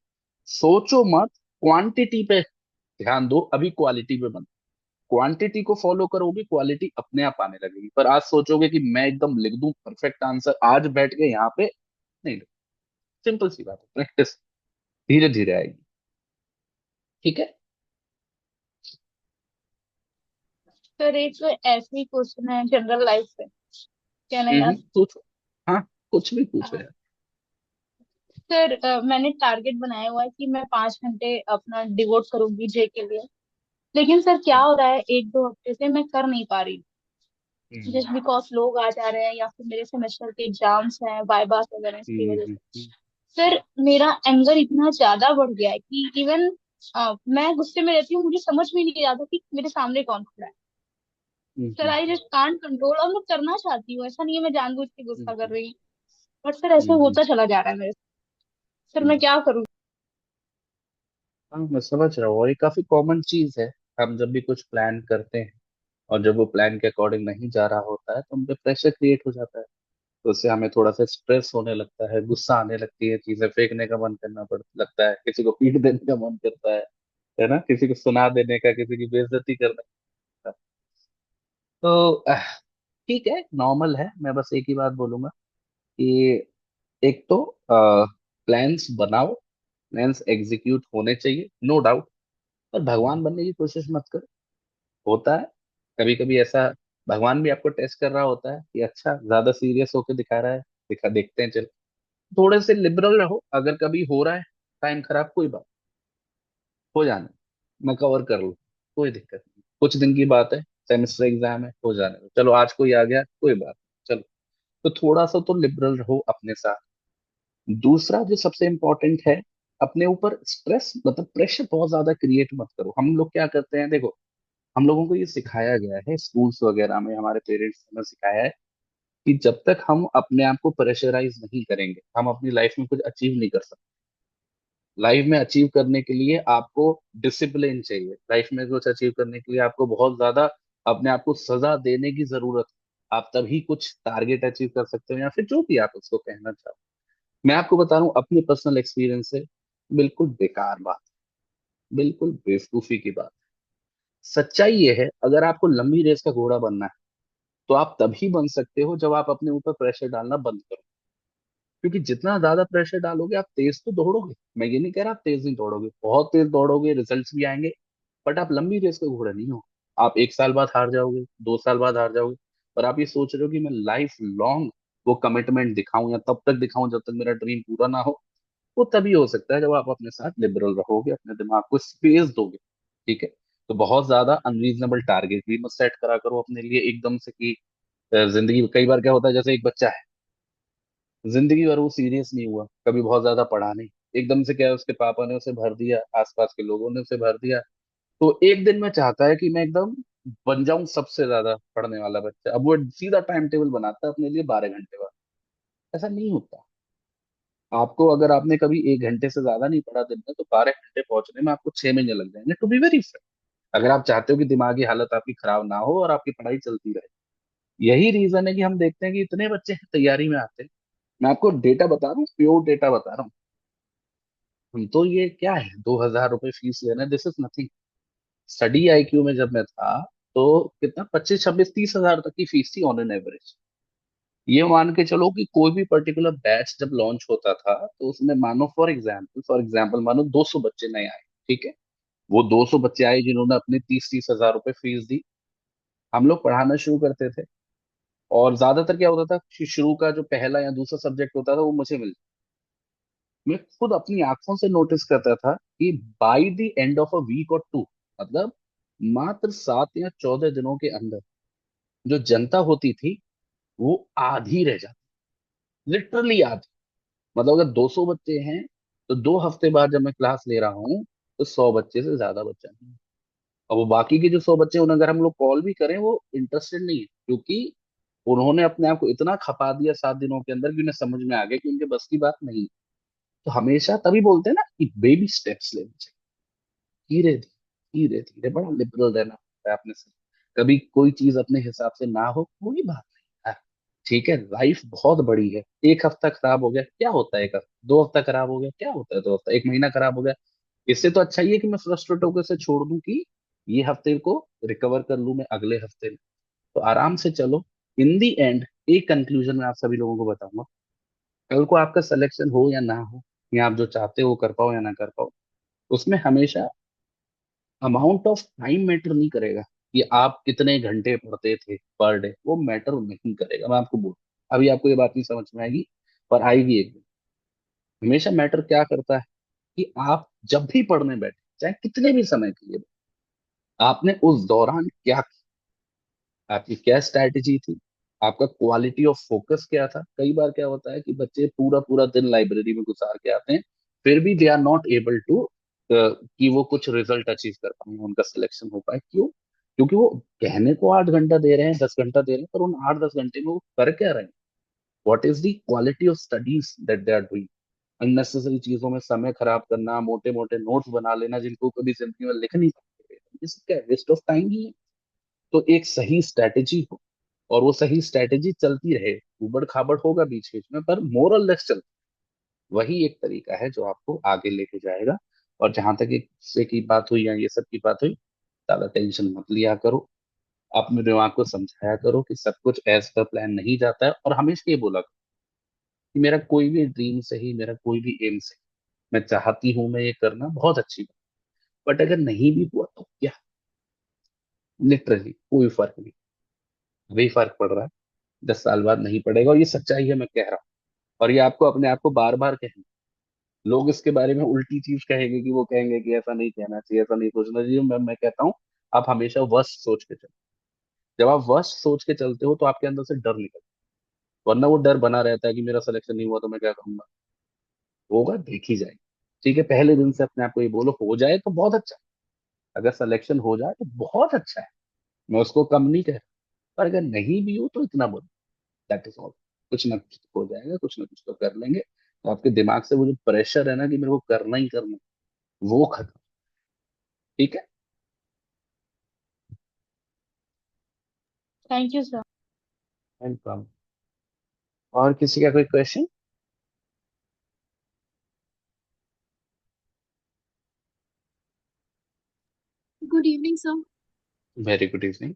S1: सोचो मत, क्वांटिटी पे ध्यान दो, अभी क्वालिटी पे बन। क्वांटिटी को फॉलो करोगे, क्वालिटी अपने आप आने लगेगी। पर आज सोचोगे कि मैं एकदम लिख दूं परफेक्ट आंसर आज बैठ के यहाँ पे, नहीं। सिंपल सी बात है, प्रैक्टिस धीरे धीरे आएगी। ठीक है।
S4: सर एक तो ऐसे ही क्वेश्चन है जनरल लाइफ से, क्या नहीं यार।
S1: पूछो। हाँ, कुछ भी पूछो यार।
S4: सर मैंने टारगेट बनाया हुआ है कि मैं 5 घंटे अपना डिवोट करूंगी जे के लिए। लेकिन सर क्या
S1: हम्म,
S4: हो रहा है, 1-2 हफ्ते से मैं कर नहीं पा रही,
S1: हम्म,
S4: जस्ट बिकॉज लोग आ जा रहे हैं या फिर मेरे सेमेस्टर के एग्जाम्स हैं, वाइवास वगैरह, इसकी
S1: हम्म,
S4: वजह
S1: हम्म,
S4: से सर मेरा एंगर इतना ज्यादा बढ़ गया है कि इवन मैं गुस्से में रहती हूँ, मुझे समझ में नहीं आता कि मेरे सामने कौन खड़ा है।
S1: Hmm,
S4: sir I just can't control, और मैं करना चाहती हूँ, ऐसा नहीं है मैं जानबूझ के
S1: हम्म,
S4: गुस्सा कर
S1: हम्म,
S4: रही हूँ, बट सर ऐसे
S1: हम्म,
S4: होता चला जा रहा है मेरे साथ। सर मैं
S1: हम्म।
S4: क्या करूँ।
S1: हाँ, मैं समझ रहा हूँ, और ये काफी कॉमन चीज है। हम जब भी कुछ प्लान करते हैं और जब वो प्लान के अकॉर्डिंग नहीं जा रहा होता है, तो हम पे प्रेशर क्रिएट हो जाता है। तो उससे हमें थोड़ा सा स्ट्रेस होने लगता है, गुस्सा आने लगती है, चीजें फेंकने का मन करना पड़ लगता है, किसी को पीट देने का मन करता है ना, किसी को सुना देने का, किसी की बेइज्जती करने का। तो ठीक है, नॉर्मल है। मैं बस एक ही बात बोलूंगा कि एक तो प्लान्स बनाओ, प्लान्स एग्जीक्यूट होने चाहिए, नो डाउट। पर भगवान बनने की कोशिश मत करो। होता है कभी कभी ऐसा, भगवान भी आपको टेस्ट कर रहा होता है कि अच्छा ज्यादा सीरियस होकर दिखा रहा है, देखते हैं चलो। थोड़े से लिबरल रहो, अगर कभी हो रहा है टाइम खराब, कोई बात, हो जाने, मैं कवर कर लूँ, कोई दिक्कत नहीं, कुछ दिन की बात है, सेमेस्टर एग्जाम है, हो जाने दो। चलो आज कोई आ गया, कोई बात नहीं, चलो। तो थोड़ा सा तो लिबरल रहो अपने साथ। दूसरा जो सबसे इम्पोर्टेंट है, अपने ऊपर स्ट्रेस मतलब प्रेशर बहुत ज्यादा क्रिएट मत करो। हम लोग क्या करते हैं, देखो, हम लोगों को ये सिखाया गया है स्कूल्स वगैरह में, हमारे पेरेंट्स ने सिखाया है कि जब तक हम अपने आप को प्रेशराइज नहीं करेंगे, हम अपनी लाइफ में कुछ अचीव नहीं कर सकते। लाइफ में अचीव करने के लिए आपको डिसिप्लिन चाहिए, लाइफ में कुछ अचीव करने के लिए आपको बहुत ज्यादा अपने आप को सजा देने की जरूरत है। आप तभी कुछ टारगेट अचीव कर सकते हो, या फिर जो भी आप उसको कहना चाहो। मैं आपको बता रहा हूँ अपने पर्सनल एक्सपीरियंस से, बिल्कुल बेकार बात, बिल्कुल बेवकूफी की बात। सच्चाई ये है, अगर आपको लंबी रेस का घोड़ा बनना है, तो आप तभी बन सकते हो जब आप अपने ऊपर प्रेशर डालना बंद करो। क्योंकि जितना ज्यादा प्रेशर डालोगे, आप तेज तो दौड़ोगे, मैं ये नहीं कह रहा आप तेज नहीं दौड़ोगे, बहुत तेज दौड़ोगे, रिजल्ट्स भी आएंगे, बट आप लंबी रेस के घोड़े नहीं हो। आप 1 साल बाद हार जाओगे, 2 साल बाद हार जाओगे। पर आप ये सोच रहे हो कि मैं लाइफ लॉन्ग वो कमिटमेंट दिखाऊं, या तब तक दिखाऊं जब तक मेरा ड्रीम पूरा ना हो। वो तभी हो सकता है जब आप अपने साथ लिबरल रहोगे, अपने दिमाग को स्पेस दोगे। ठीक है। तो बहुत ज्यादा अनरीजनेबल टारगेट भी मत सेट करा करो अपने लिए एकदम से, कि जिंदगी कई बार क्या होता है, जैसे एक बच्चा है, जिंदगी भर वो सीरियस नहीं हुआ, कभी बहुत ज्यादा पढ़ा नहीं, एकदम से क्या है, उसके पापा ने उसे भर दिया, आसपास के लोगों ने उसे भर दिया, तो एक दिन में चाहता है कि मैं एकदम बन जाऊं सबसे ज्यादा पढ़ने वाला बच्चा। अब वो सीधा टाइम टेबल बनाता है अपने लिए 12 घंटे बाद। ऐसा नहीं होता। आपको, अगर आपने कभी 1 घंटे से ज्यादा नहीं पढ़ा दिन में, तो 12 घंटे पहुंचने में आपको 6 महीने लग जाएंगे, टू बी वेरी फ्रेंक। अगर आप चाहते हो कि दिमागी हालत आपकी खराब ना हो और आपकी पढ़ाई चलती रहे, यही रीजन है कि हम देखते हैं कि इतने बच्चे तैयारी में आते हैं। मैं आपको डेटा बता रहा हूँ, प्योर डेटा बता रहा हूँ। हम तो, ये क्या है, 2,000 रुपये फीस लेना, this is nothing. Study IQ में जब मैं था, तो कितना, 25, 26, 30 हजार तक की फीस थी ऑन एन एवरेज। ये मान के चलो कि कोई भी पर्टिकुलर बैच जब लॉन्च होता था तो उसमें मानो फॉर एग्जाम्पल मानो 200 बच्चे नए आए, ठीक है। वो 200 बच्चे आए जिन्होंने अपने 30-30 हजार रुपए फीस दी। हम लोग पढ़ाना शुरू करते थे, और ज्यादातर क्या होता था कि शुरू का जो पहला या दूसरा सब्जेक्ट होता था वो मुझे मिलता। मैं खुद अपनी आंखों से नोटिस करता था कि by the end of a week और टू, मतलब मात्र 7 या 14 दिनों के अंदर जो जनता होती थी वो आधी रह जाती, लिटरली आधी। मतलब अगर 200 बच्चे हैं तो 2 हफ्ते बाद जब मैं क्लास ले रहा हूँ तो 100 बच्चे से ज्यादा बच्चा नहीं है। और वो बाकी के जो 100 बच्चे हैं, उन्हें अगर हम लोग कॉल भी करें वो इंटरेस्टेड नहीं है, क्योंकि उन्होंने अपने आप को इतना खपा दिया 7 दिनों के अंदर कि उन्हें समझ में आ गया कि उनके बस की बात नहीं है। तो हमेशा तभी बोलते हैं ना कि बेबी स्टेप्स लेने चाहिए, धीरे धीरे धीरे धीरे, बड़ा लिबरल रहना होता है अपने से। कभी कोई चीज अपने हिसाब से ना हो कोई बात नहीं है, ठीक है। लाइफ बहुत बड़ी है। एक हफ्ता खराब हो गया क्या होता है, एक हफ्ता 2 हफ्ता खराब हो गया क्या होता है, 2 हफ्ता, एक महीना खराब हो गया। इससे तो अच्छा ही है कि मैं फ्रस्ट्रेट होकर से छोड़ दूं कि ये हफ्ते को रिकवर कर लूं मैं अगले हफ्ते में। तो आराम से चलो। इन दी एंड एक कंक्लूजन में आप सभी लोगों को बताऊंगा, कल को आपका सिलेक्शन हो या ना हो, या आप जो चाहते हो वो कर पाओ या ना कर पाओ, उसमें हमेशा अमाउंट ऑफ टाइम मैटर नहीं करेगा कि आप कितने घंटे पढ़ते थे पर डे, वो मैटर नहीं करेगा। मैं आपको बोल, अभी आपको ये बात नहीं समझ में आएगी पर आएगी एक दिन। हमेशा मैटर क्या करता है कि आप जब भी पढ़ने बैठे, चाहे कितने भी समय के लिए, आपने उस दौरान क्या, आपकी क्या स्ट्रैटेजी थी, आपका क्वालिटी ऑफ फोकस क्या था। कई बार क्या होता है कि बच्चे पूरा पूरा दिन लाइब्रेरी में गुजार के आते हैं, फिर भी they are not able to कि वो कुछ रिजल्ट अचीव कर पाए, उनका सिलेक्शन हो पाए। क्यों? क्योंकि वो कहने को 8 घंटा दे रहे हैं, 10 घंटा दे रहे हैं, पर उन 8-10 घंटे में वो कर क्या रहे हैं। What is the quality of studies that they are doing. Unnecessary चीजों में समय खराब करना, मोटे मोटे नोट्स बना लेना जिनको कभी जिंदगी में लिख नहीं पाते, ये सब क्या वेस्ट ऑफ टाइम ही है। तो एक सही स्ट्रैटेजी हो, और वो सही स्ट्रैटेजी चलती रहे, उबड़ खाबड़ होगा बीच बीच में पर मोरल लेस चल, वही एक तरीका है जो आपको आगे लेके जाएगा। और जहां तक एक से की बात हुई या ये सब की बात हुई, ज्यादा टेंशन मत लिया करो। अपने दिमाग को समझाया करो कि सब कुछ एज पर प्लान नहीं जाता है, और हमेशा ये बोला करो कि मेरा कोई भी ड्रीम सही, मेरा कोई भी एम सही, मैं चाहती हूँ मैं ये करना, बहुत अच्छी बात, बट अगर नहीं भी हुआ तो क्या, लिटरली कोई फर्क नहीं। अभी फर्क पड़ रहा है, 10 साल बाद नहीं पड़ेगा, और ये सच्चाई है मैं कह रहा हूँ। और ये आपको अपने आप को बार बार कहना, लोग इसके बारे में उल्टी चीज कहेंगे कि वो कहेंगे कि ऐसा नहीं कहना चाहिए, ऐसा नहीं सोचना चाहिए। मैं कहता हूँ आप हमेशा वर्स्ट सोच के चलो। जब आप वर्स्ट सोच के चलते हो तो आपके अंदर से डर निकलता है, वरना वो डर बना रहता है कि मेरा सिलेक्शन नहीं हुआ तो मैं क्या करूंगा। होगा देखी जाएगी, ठीक है। पहले दिन से अपने आप को ये बोलो, हो जाए तो बहुत अच्छा है, अगर सिलेक्शन हो जाए तो बहुत अच्छा है, मैं उसको कम नहीं कह रहा। पर अगर नहीं भी हो तो इतना बोलो, दैट इज ऑल। कुछ ना कुछ तो हो जाएगा, कुछ ना कुछ तो कर लेंगे। तो आपके दिमाग से वो जो प्रेशर है ना कि मेरे को करना ही करना, वो खत्म, ठीक है।
S4: Thank you sir.
S1: वेलकम। और किसी का कोई question?
S5: Good evening sir.
S1: Very good evening.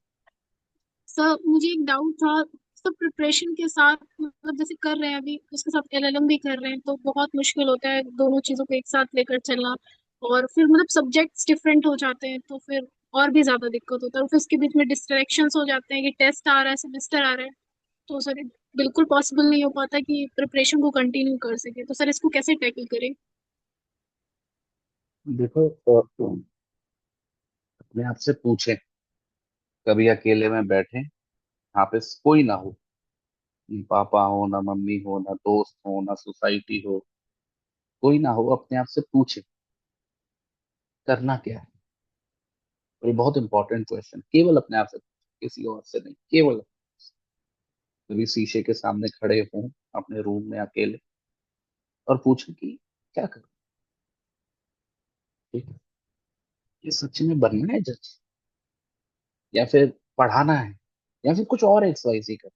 S5: Sir मुझे एक डाउट था। सब प्रिपरेशन के साथ मतलब जैसे कर रहे हैं अभी उसके साथ एलएलएम भी कर रहे हैं तो बहुत मुश्किल होता है दोनों चीजों को एक साथ लेकर चलना। और फिर मतलब सब्जेक्ट्स डिफरेंट हो जाते हैं तो फिर और भी ज्यादा दिक्कत होता है और फिर उसके बीच में डिस्ट्रैक्शंस हो जाते हैं कि टेस्ट आ रहा है सेमेस्टर आ रहा है। तो सर बिल्कुल पॉसिबल नहीं हो पाता कि प्रिपरेशन को कंटिन्यू कर सके तो सर इसको कैसे टैकल करें।
S1: देखो, अपने आप से पूछें, कभी अकेले में बैठे, यहाँ पे कोई ना हो, ना पापा हो, ना मम्मी हो, ना दोस्त हो, ना सोसाइटी हो, कोई ना हो, अपने आप से पूछे करना क्या है। और ये बहुत इंपॉर्टेंट क्वेश्चन, केवल अपने आप से पूछें, किसी और से नहीं, केवल कभी शीशे के सामने खड़े हों अपने रूम में अकेले, और पूछें कि क्या करूं, ठीक है? ये सच में बनना है जज, या फिर पढ़ाना है, या फिर कुछ और XYZ कर।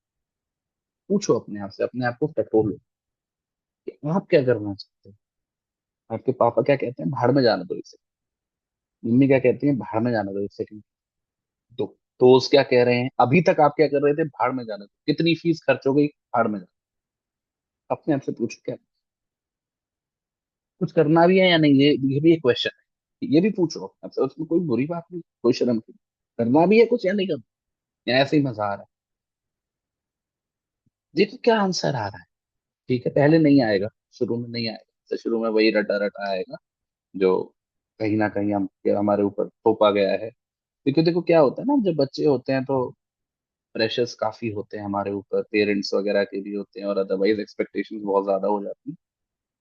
S1: पूछो अपने आप से, अपने आप को टटोलो कि आप क्या करना चाहते हो। आपके पापा क्या कहते हैं, भाड़ में जाने दो इसे। मम्मी क्या कहती है, भाड़ में जाने दो इसे, दो। दोस्त क्या कह रहे हैं, अभी तक आप क्या कर रहे थे, भाड़ में जाने दो, कितनी फीस खर्च हो गई, भाड़ में जाने दो। अपने आप से पूछो क्या कुछ करना भी है या नहीं, ये भी एक क्वेश्चन है, ये भी पूछो आपसे, उसमें कोई बुरी बात नहीं, कोई शर्म की करना भी है कुछ या नहीं करना, या ऐसे ही मजा आ रहा है। देखो क्या आंसर आ रहा है। ठीक है, पहले नहीं आएगा, शुरू में नहीं आएगा, तो शुरू में वही रटा रटा आएगा जो कहीं ना कहीं हम हमारे ऊपर थोपा गया है। क्योंकि देखो क्या होता है ना, जब बच्चे होते हैं तो प्रेशर्स काफी होते हैं हमारे ऊपर, पेरेंट्स वगैरह के भी होते हैं, और अदरवाइज एक्सपेक्टेशंस बहुत ज्यादा हो जाती हैं।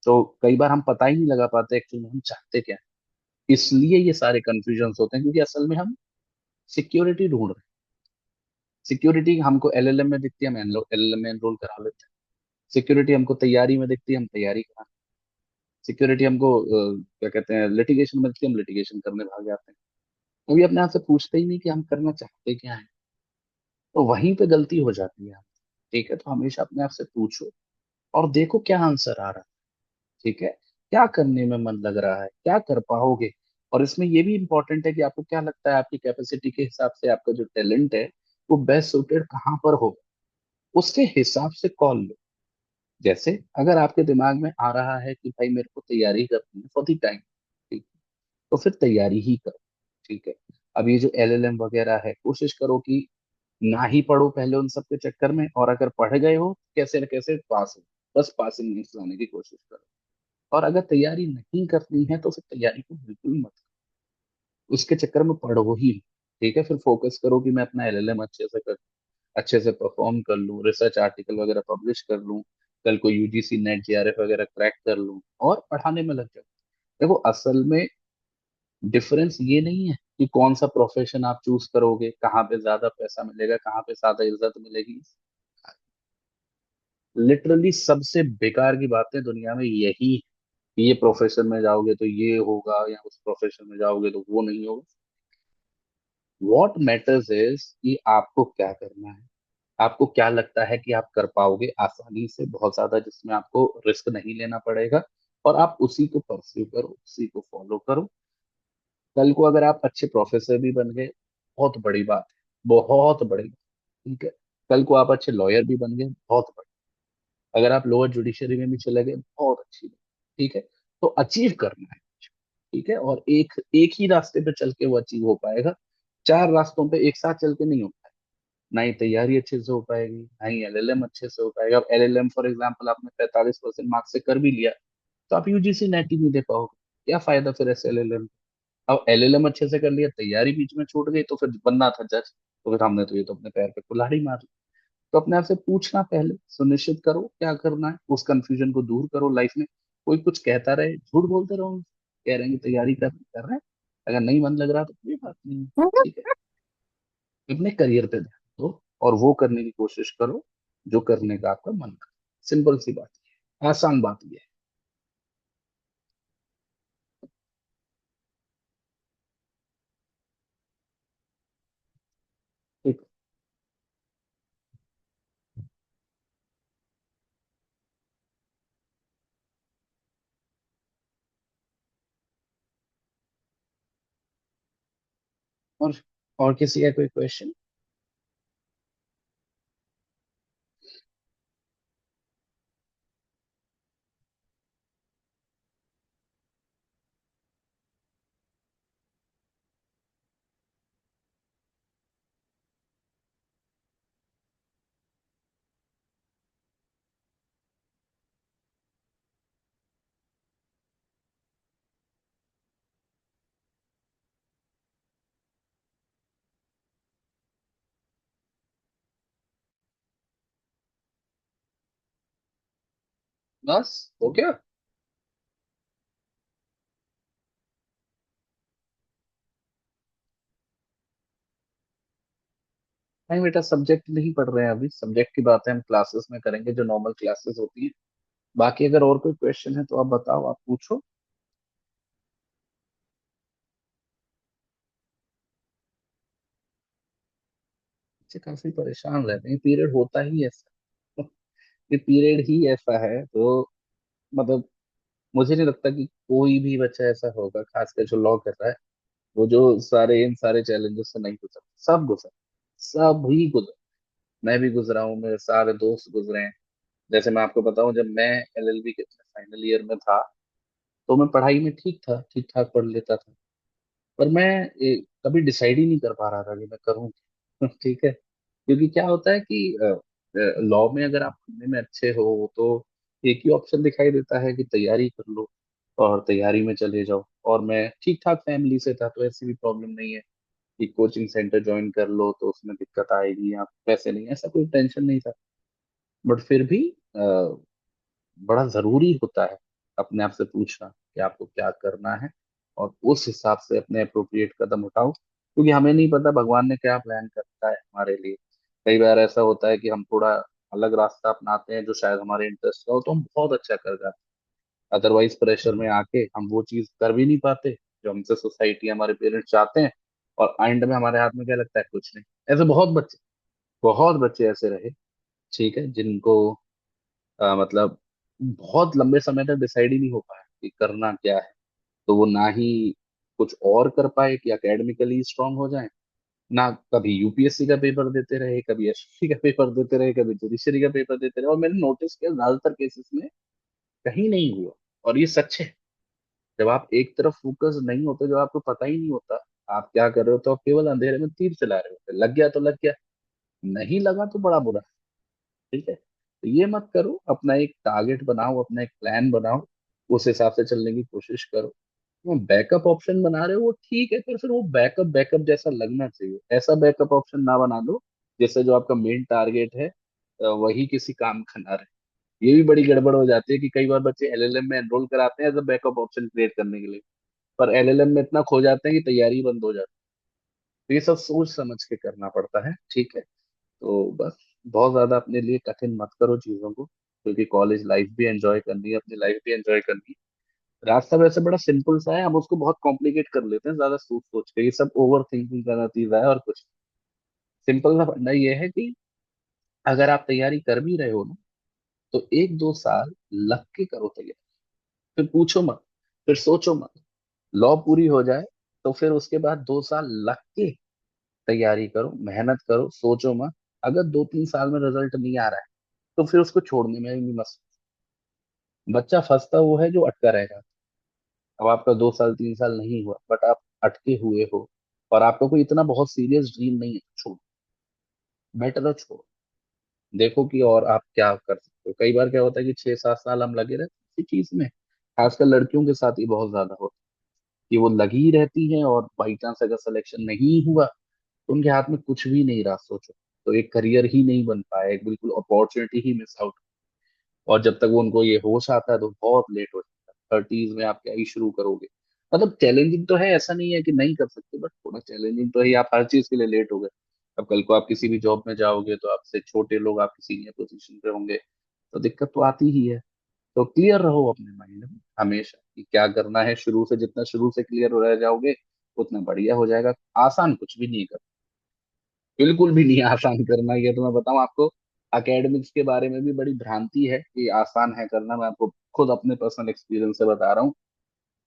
S1: तो कई बार हम पता ही नहीं लगा पाते एक्चुअली हम चाहते क्या हैं। इसलिए ये सारे कंफ्यूजन होते हैं, क्योंकि असल में हम सिक्योरिटी ढूंढ रहे हैं। सिक्योरिटी हमको एलएलएम में दिखती है, हम एलएलएम में एनरोल करा लेते हैं। सिक्योरिटी हमको तैयारी में दिखती है, हम तैयारी करा। सिक्योरिटी हमको क्या कहते हैं, लिटिगेशन में दिखती है, हम लिटिगेशन करने भाग जाते हैं। कभी अपने आप से पूछते ही नहीं कि हम करना चाहते क्या है। तो वहीं पे गलती हो जाती है। ठीक है, तो हमेशा अपने आप से पूछो और देखो क्या आंसर आ रहा है। ठीक है, क्या करने में मन लग रहा है, क्या कर पाओगे। और इसमें ये भी इंपॉर्टेंट है कि आपको क्या लगता है, आपकी कैपेसिटी के हिसाब से आपका जो टैलेंट है वो बेस्ट सूटेड कहाँ पर होगा, उसके हिसाब से कॉल लो। जैसे अगर आपके दिमाग में आ रहा है कि भाई मेरे को तैयारी करनी है फॉर द टाइम, ठीक, तो फिर तैयारी ही करो। ठीक है, अब ये जो एलएलएम वगैरह है, कोशिश करो कि ना ही पढ़ो पहले उन सब के चक्कर में, और अगर पढ़ गए हो कैसे न कैसे पास हो, बस पासिंग मार्क्स लाने की कोशिश करो। और अगर तैयारी नहीं करनी है तो फिर तैयारी को बिल्कुल मत करो, उसके चक्कर में पढ़ो ही। ठीक है, फिर फोकस करो कि मैं अपना एलएलएम अच्छे से कर, अच्छे से परफॉर्म कर लूँ, रिसर्च आर्टिकल वगैरह पब्लिश कर लूँ, कल को यूजीसी नेट जेआरएफ वगैरह क्रैक कर लूँ, और पढ़ाने में लग जाओ। देखो असल में डिफरेंस ये नहीं है कि कौन सा प्रोफेशन आप चूज करोगे, कहाँ पे ज्यादा पैसा मिलेगा, कहाँ पे ज्यादा इज्जत मिलेगी। लिटरली सबसे बेकार की बातें दुनिया में यही है कि ये प्रोफेशन में जाओगे तो ये होगा, या उस प्रोफेशन में जाओगे तो वो नहीं होगा। व्हाट मैटर्स इज कि आपको क्या करना है, आपको क्या लगता है कि आप कर पाओगे आसानी से, बहुत ज्यादा जिसमें आपको रिस्क नहीं लेना पड़ेगा, और आप उसी को परस्यू करो, उसी को फॉलो करो। कल को अगर आप अच्छे प्रोफेसर भी बन गए, बहुत बड़ी बात है, बहुत बड़ी बात। ठीक है, कल को आप अच्छे लॉयर भी बन गए, बहुत बड़ी। अगर आप लोअर जुडिशरी में भी चले गए, बहुत अच्छी बात। ठीक है, तो अचीव करना है। ठीक है, और एक एक ही रास्ते पे चल के वो अचीव हो पाएगा, चार रास्तों पे एक साथ चल के नहीं हो पाएगा। ना ही तैयारी अच्छे से हो पाएगी, ना ही एलएलएम अच्छे से हो पाएगा। अब एलएलएम फॉर एग्जाम्पल आपने 45% मार्क्स से कर भी लिया, तो आप यूजीसी नेट ही नहीं दे पाओगे, क्या फायदा फिर ऐसे एलएलएम। अब एलएलएम अच्छे से कर लिया, तैयारी बीच में छूट गई, तो फिर बनना था जज, तो फिर हमने तो ये तो अपने पैर पे कुल्हाड़ी मार ली। तो अपने आप से पूछना, पहले सुनिश्चित करो क्या करना है, उस कंफ्यूजन को दूर करो लाइफ में। कोई कुछ कहता रहे, झूठ बोलते रहो, कह रहे हैं कि तैयारी कर रहे हैं, अगर नहीं मन लग रहा तो कोई बात नहीं। ठीक है, अपने करियर पे ध्यान दो और वो करने की कोशिश करो जो करने का आपका मन करे। सिंपल सी बात है, आसान बात ये है। ठीक। और और किसी का कोई क्वेश्चन। बस हो गया। नहीं बेटा, सब्जेक्ट नहीं पढ़ रहे हैं अभी, सब्जेक्ट की बातें हम क्लासेस में करेंगे जो नॉर्मल क्लासेस होती हैं। बाकी अगर और कोई क्वेश्चन है तो आप बताओ, आप पूछो। बच्चे काफी परेशान रहते हैं, पीरियड होता ही ऐसा, ये पीरियड ही ऐसा है तो, मतलब मुझे नहीं लगता कि कोई भी बच्चा ऐसा होगा, खासकर जो लॉ कर रहा है, वो जो सारे इन सारे चैलेंजेस से नहीं गुजर, सब गुजर। सभी गुजर, मैं भी गुजरा हूँ, मेरे सारे दोस्त गुजरे हैं। जैसे मैं आपको बताऊं, जब मैं एलएलबी के फाइनल ईयर में था, तो मैं पढ़ाई में ठीक था, ठीक ठाक पढ़ लेता था। पर मैं कभी डिसाइड ही नहीं कर पा रहा था कि मैं करूँ क्या। ठीक है, क्योंकि क्या होता है कि लॉ में अगर आप पढ़ने में अच्छे हो तो एक ही ऑप्शन दिखाई देता है कि तैयारी कर लो और तैयारी में चले जाओ। और मैं ठीक ठाक फैमिली से था, तो ऐसी भी प्रॉब्लम नहीं है कि कोचिंग सेंटर ज्वाइन कर लो तो उसमें दिक्कत आएगी या पैसे नहीं, ऐसा कोई टेंशन नहीं था। बट फिर भी बड़ा जरूरी होता है अपने आप से पूछना कि आपको क्या करना है, और उस हिसाब से अपने अप्रोप्रिएट कदम उठाओ, क्योंकि हमें नहीं पता भगवान ने क्या प्लान करता है हमारे लिए। कई बार ऐसा होता है कि हम थोड़ा अलग रास्ता अपनाते हैं जो शायद हमारे इंटरेस्ट का हो, तो हम बहुत अच्छा कर जाते हैं। अदरवाइज प्रेशर में आके हम वो चीज कर भी नहीं पाते जो हमसे सोसाइटी, हमारे पेरेंट्स चाहते हैं, और एंड में हमारे हाथ में क्या लगता है, कुछ नहीं। ऐसे बहुत बच्चे ऐसे रहे, ठीक है, जिनको मतलब बहुत लंबे समय तक डिसाइड ही नहीं हो पाया कि करना क्या है। तो वो ना ही कुछ और कर पाए कि एकेडमिकली स्ट्रांग हो जाए, ना कभी यूपीएससी का पेपर देते रहे, कभी एसएससी का पेपर देते रहे, कभी जुडिशरी का पेपर देते रहे। और मैंने नोटिस किया ज्यादातर केसेस में कहीं नहीं हुआ। और ये सच है, जब आप एक तरफ फोकस नहीं होते, जब आपको पता ही नहीं होता आप क्या कर रहे हो, तो आप केवल अंधेरे में तीर चला रहे होते, लग गया तो लग गया, नहीं लगा तो बड़ा बुरा। ठीक है, तो ये मत करो, अपना एक टारगेट बनाओ, अपना एक प्लान बनाओ, उस हिसाब से चलने की कोशिश करो। वो बैकअप ऑप्शन बना रहे हो वो ठीक है, पर फिर वो बैकअप बैकअप जैसा लगना चाहिए। ऐसा बैकअप ऑप्शन ना बना दो जैसे जो आपका मेन टारगेट है वही किसी काम का ना रहे। ये भी बड़ी गड़बड़ हो जाती है कि कई बार बच्चे एलएलएम में एनरोल कराते हैं as a backup option create करने के लिए, पर एलएलएम में इतना खो जाते हैं कि तैयारी बंद हो जाती है। तो ये सब सोच समझ के करना पड़ता है, ठीक है। तो बस बहुत ज्यादा अपने लिए कठिन मत करो चीजों को, क्योंकि कॉलेज लाइफ भी एंजॉय करनी है, अपनी लाइफ भी एंजॉय करनी है। रास्ता वैसे बड़ा सिंपल सा है, हम उसको बहुत कॉम्प्लिकेट कर लेते हैं ज्यादा सोच सोच के। ये सब ओवर थिंकिंग का नतीजा है और कुछ। सिंपल सा फंडा ये है कि अगर आप तैयारी कर भी रहे हो ना, तो 1-2 साल लग के करो तैयारी। फिर पूछो मत, फिर सोचो मत। लॉ पूरी हो जाए तो फिर उसके बाद 2 साल लग के तैयारी करो, मेहनत करो, सोचो मत। अगर 2-3 साल में रिजल्ट नहीं आ रहा है तो फिर उसको छोड़ने में भी मत। बच्चा फंसता वो है जो अटका रहेगा। अब आपका 2 साल 3 साल नहीं हुआ, बट आप अटके हुए हो, और आपका कोई इतना बहुत सीरियस ड्रीम नहीं है, छोड़ो, बेटर है छोड़ो। देखो कि और आप क्या कर सकते हो। कई बार क्या होता है कि 6-7 साल हम लगे रहते हैं किसी चीज में, खासकर लड़कियों के साथ ही बहुत ज्यादा होता है कि वो लगी रहती हैं, और बाई चांस अगर सिलेक्शन नहीं हुआ तो उनके हाथ में कुछ भी नहीं रहा, सोचो। तो एक करियर ही नहीं बन पाया, एक बिल्कुल अपॉर्चुनिटी ही मिस आउट। और जब तक वो उनको ये होश आता है तो बहुत लेट हो जाता है। 30s में आप क्या ही शुरू करोगे। मतलब चैलेंजिंग तो है, ऐसा नहीं है कि नहीं कर सकते, बट थोड़ा चैलेंजिंग तो है ही। आप हर चीज के लिए लेट हो गए। अब कल को आप किसी भी जॉब में जाओगे तो आपसे छोटे लोग आपकी सीनियर पोजीशन पे होंगे, तो दिक्कत तो आती ही है। तो क्लियर रहो अपने माइंड में हमेशा कि क्या करना है। शुरू से जितना शुरू से क्लियर हो रह जाओगे उतना बढ़िया हो जाएगा। आसान कुछ भी नहीं, बिल्कुल भी नहीं आसान करना। ये तो मैं बताऊं आपको, एकेडमिक्स के बारे में भी बड़ी भ्रांति है कि आसान है करना। मैं आपको खुद अपने पर्सनल एक्सपीरियंस से बता रहा हूँ,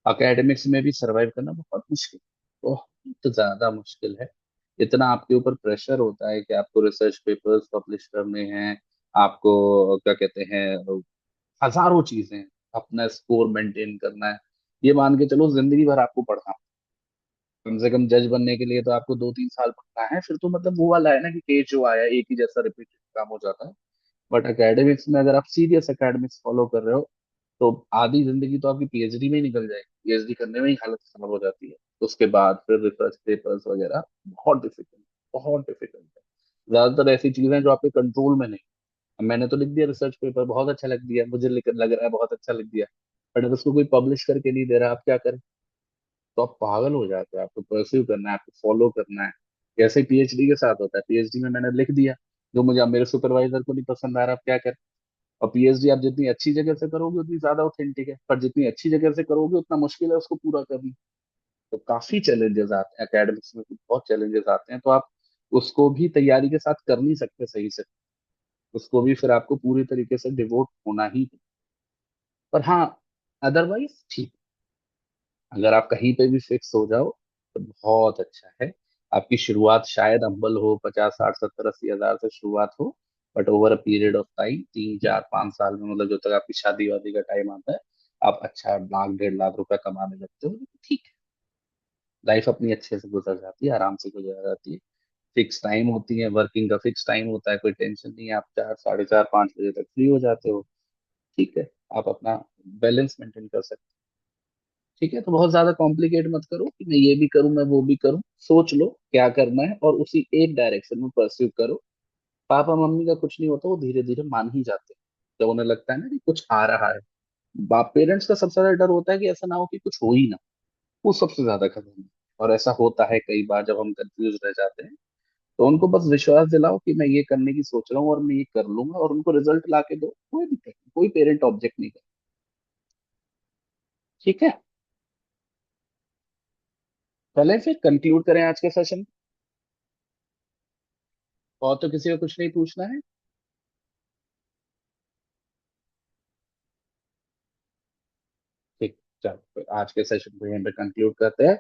S1: एकेडमिक्स में भी सरवाइव करना बहुत मुश्किल, बहुत ज्यादा मुश्किल है। इतना आपके ऊपर प्रेशर होता है कि आपको रिसर्च पेपर्स पब्लिश करने हैं, आपको क्या कहते हैं, हजारों चीजें, अपना स्कोर मेंटेन करना है। ये मान के चलो जिंदगी भर आपको पढ़ना, कम से कम जज बनने के लिए तो आपको 2-3 साल पढ़ना है। फिर तो मतलब वो वाला है ना कि पेज जो आया एक ही जैसा रिपीटेड काम हो जाता है। बट एकेडमिक्स में अगर आप सीरियस एकेडमिक्स फॉलो कर रहे हो तो आधी जिंदगी तो आपकी पीएचडी में ही निकल जाएगी, पीएचडी करने में ही हालत खराब हो जाती है। उसके बाद फिर रिसर्च पेपर्स वगैरह बहुत डिफिकल्ट, बहुत डिफिकल्ट है। ज्यादातर ऐसी चीजें जो आपके कंट्रोल में नहीं। अब मैंने तो लिख दिया रिसर्च पेपर, बहुत अच्छा लग दिया, मुझे लग रहा है बहुत अच्छा लिख दिया, बट अगर उसको कोई पब्लिश करके नहीं दे रहा, आप क्या करें। तो आप पागल हो जाते हो। आपको परस्यू करना है, आपको फॉलो करना है। जैसे पीएचडी के साथ होता है, पीएचडी में मैंने लिख दिया जो मुझे, अब मेरे सुपरवाइजर को नहीं पसंद आ रहा, आप क्या करें। और पीएचडी आप जितनी अच्छी जगह से करोगे उतनी ज्यादा ऑथेंटिक है, पर जितनी अच्छी जगह से करोगे उतना मुश्किल है उसको पूरा करना। तो काफी चैलेंजेस आते हैं एकेडमिक्स में, बहुत चैलेंजेस आते हैं। तो आप उसको भी तैयारी के साथ कर नहीं सकते सही से, उसको भी फिर आपको पूरी तरीके से डिवोट होना ही है। पर हाँ, अदरवाइज ठीक, अगर आप कहीं पे भी फिक्स हो जाओ तो बहुत अच्छा है। आपकी शुरुआत शायद अव्वल हो 50 60 70 80 हज़ार से शुरुआत हो, but over a period of time 3 4 5 साल में, मतलब जब तक आपकी शादी वादी का टाइम आता है, आप अच्छा 1 लाख 1.5 लाख रुपए कमाने लगते हो, ठीक है। लाइफ अपनी अच्छे से गुजर जाती है, आराम से गुजर जाती है। फिक्स टाइम होती है, वर्किंग का फिक्स टाइम होता है, कोई टेंशन नहीं है, आप 4 साढ़े 4 5 बजे तक फ्री हो जाते हो, ठीक है। आप अपना बैलेंस मेंटेन कर सकते हो, ठीक है। तो बहुत ज्यादा कॉम्प्लिकेट मत करो कि मैं ये भी करूं मैं वो भी करूं, सोच लो क्या करना है और उसी एक डायरेक्शन में परस्यू करो। पापा मम्मी का कुछ नहीं होता, वो धीरे धीरे मान ही जाते हैं जब उन्हें लगता है ना कि कुछ आ रहा है। बाप पेरेंट्स का सबसे ज्यादा डर होता है कि ऐसा ना हो कि कुछ हो ही ना, वो सबसे ज्यादा खतरनाक है। और ऐसा होता है कई बार जब हम कंफ्यूज रह जाते हैं, तो उनको बस विश्वास दिलाओ कि मैं ये करने की सोच रहा हूँ और मैं ये कर लूंगा, और उनको रिजल्ट ला के दो, कोई दिक्कत नहीं, कोई पेरेंट ऑब्जेक्ट नहीं कर, ठीक है। चलें फिर कंक्लूड करें आज के सेशन। और तो किसी को कुछ नहीं पूछना है? ठीक, चलो फिर आज के सेशन को यहीं पे कंक्लूड करते हैं।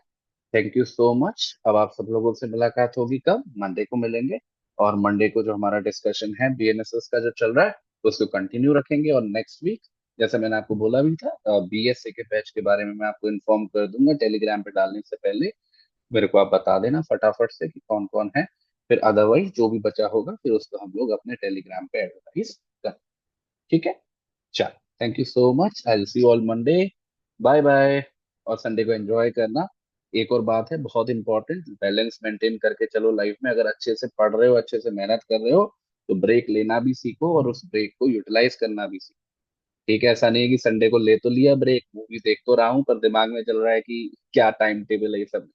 S1: Thank you so much. अब आप सब लोगों से मुलाकात होगी कब? मंडे को मिलेंगे। और मंडे को जो हमारा डिस्कशन है बीएनएसएस का जो चल रहा है, उसको कंटिन्यू रखेंगे। और नेक्स्ट वीक, जैसे मैंने आपको बोला भी था, बीएसए के बैच के बारे में मैं आपको इन्फॉर्म कर दूंगा टेलीग्राम पे डालने से पहले। मेरे को आप बता देना फटाफट से कि कौन कौन है। फिर अदरवाइज जो भी बचा होगा फिर उसको हम लोग अपने टेलीग्राम पे एडवर्टाइज कर, ठीक है। चलो, thank you so much, I will see you all Monday. Bye bye. और संडे को एंजॉय करना। एक और बात है बहुत इंपॉर्टेंट, बैलेंस मेंटेन करके चलो लाइफ में। अगर अच्छे से पढ़ रहे हो, अच्छे से मेहनत कर रहे हो, तो ब्रेक लेना भी सीखो और उस ब्रेक को यूटिलाइज करना भी सीखो, ठीक है। ऐसा नहीं है कि संडे को ले तो लिया ब्रेक, मूवी देख तो रहा हूँ, पर दिमाग में चल रहा है कि क्या टाइम टेबल है ये सब।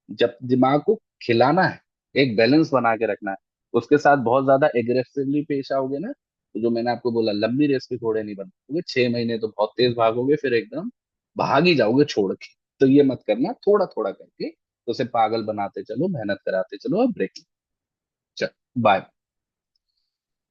S1: जब दिमाग को खिलाना है, एक बैलेंस बना के रखना है, उसके साथ बहुत ज्यादा एग्रेसिवली पेश आओगे ना, तो जो मैंने आपको बोला, लंबी रेस के घोड़े नहीं बनोगे, 6 महीने तो बहुत तेज भागोगे, फिर एकदम भाग ही जाओगे छोड़ के। तो ये मत करना, थोड़ा थोड़ा करके तो उसे पागल बनाते चलो, मेहनत कराते चलो और ब्रेक। चलो बाय।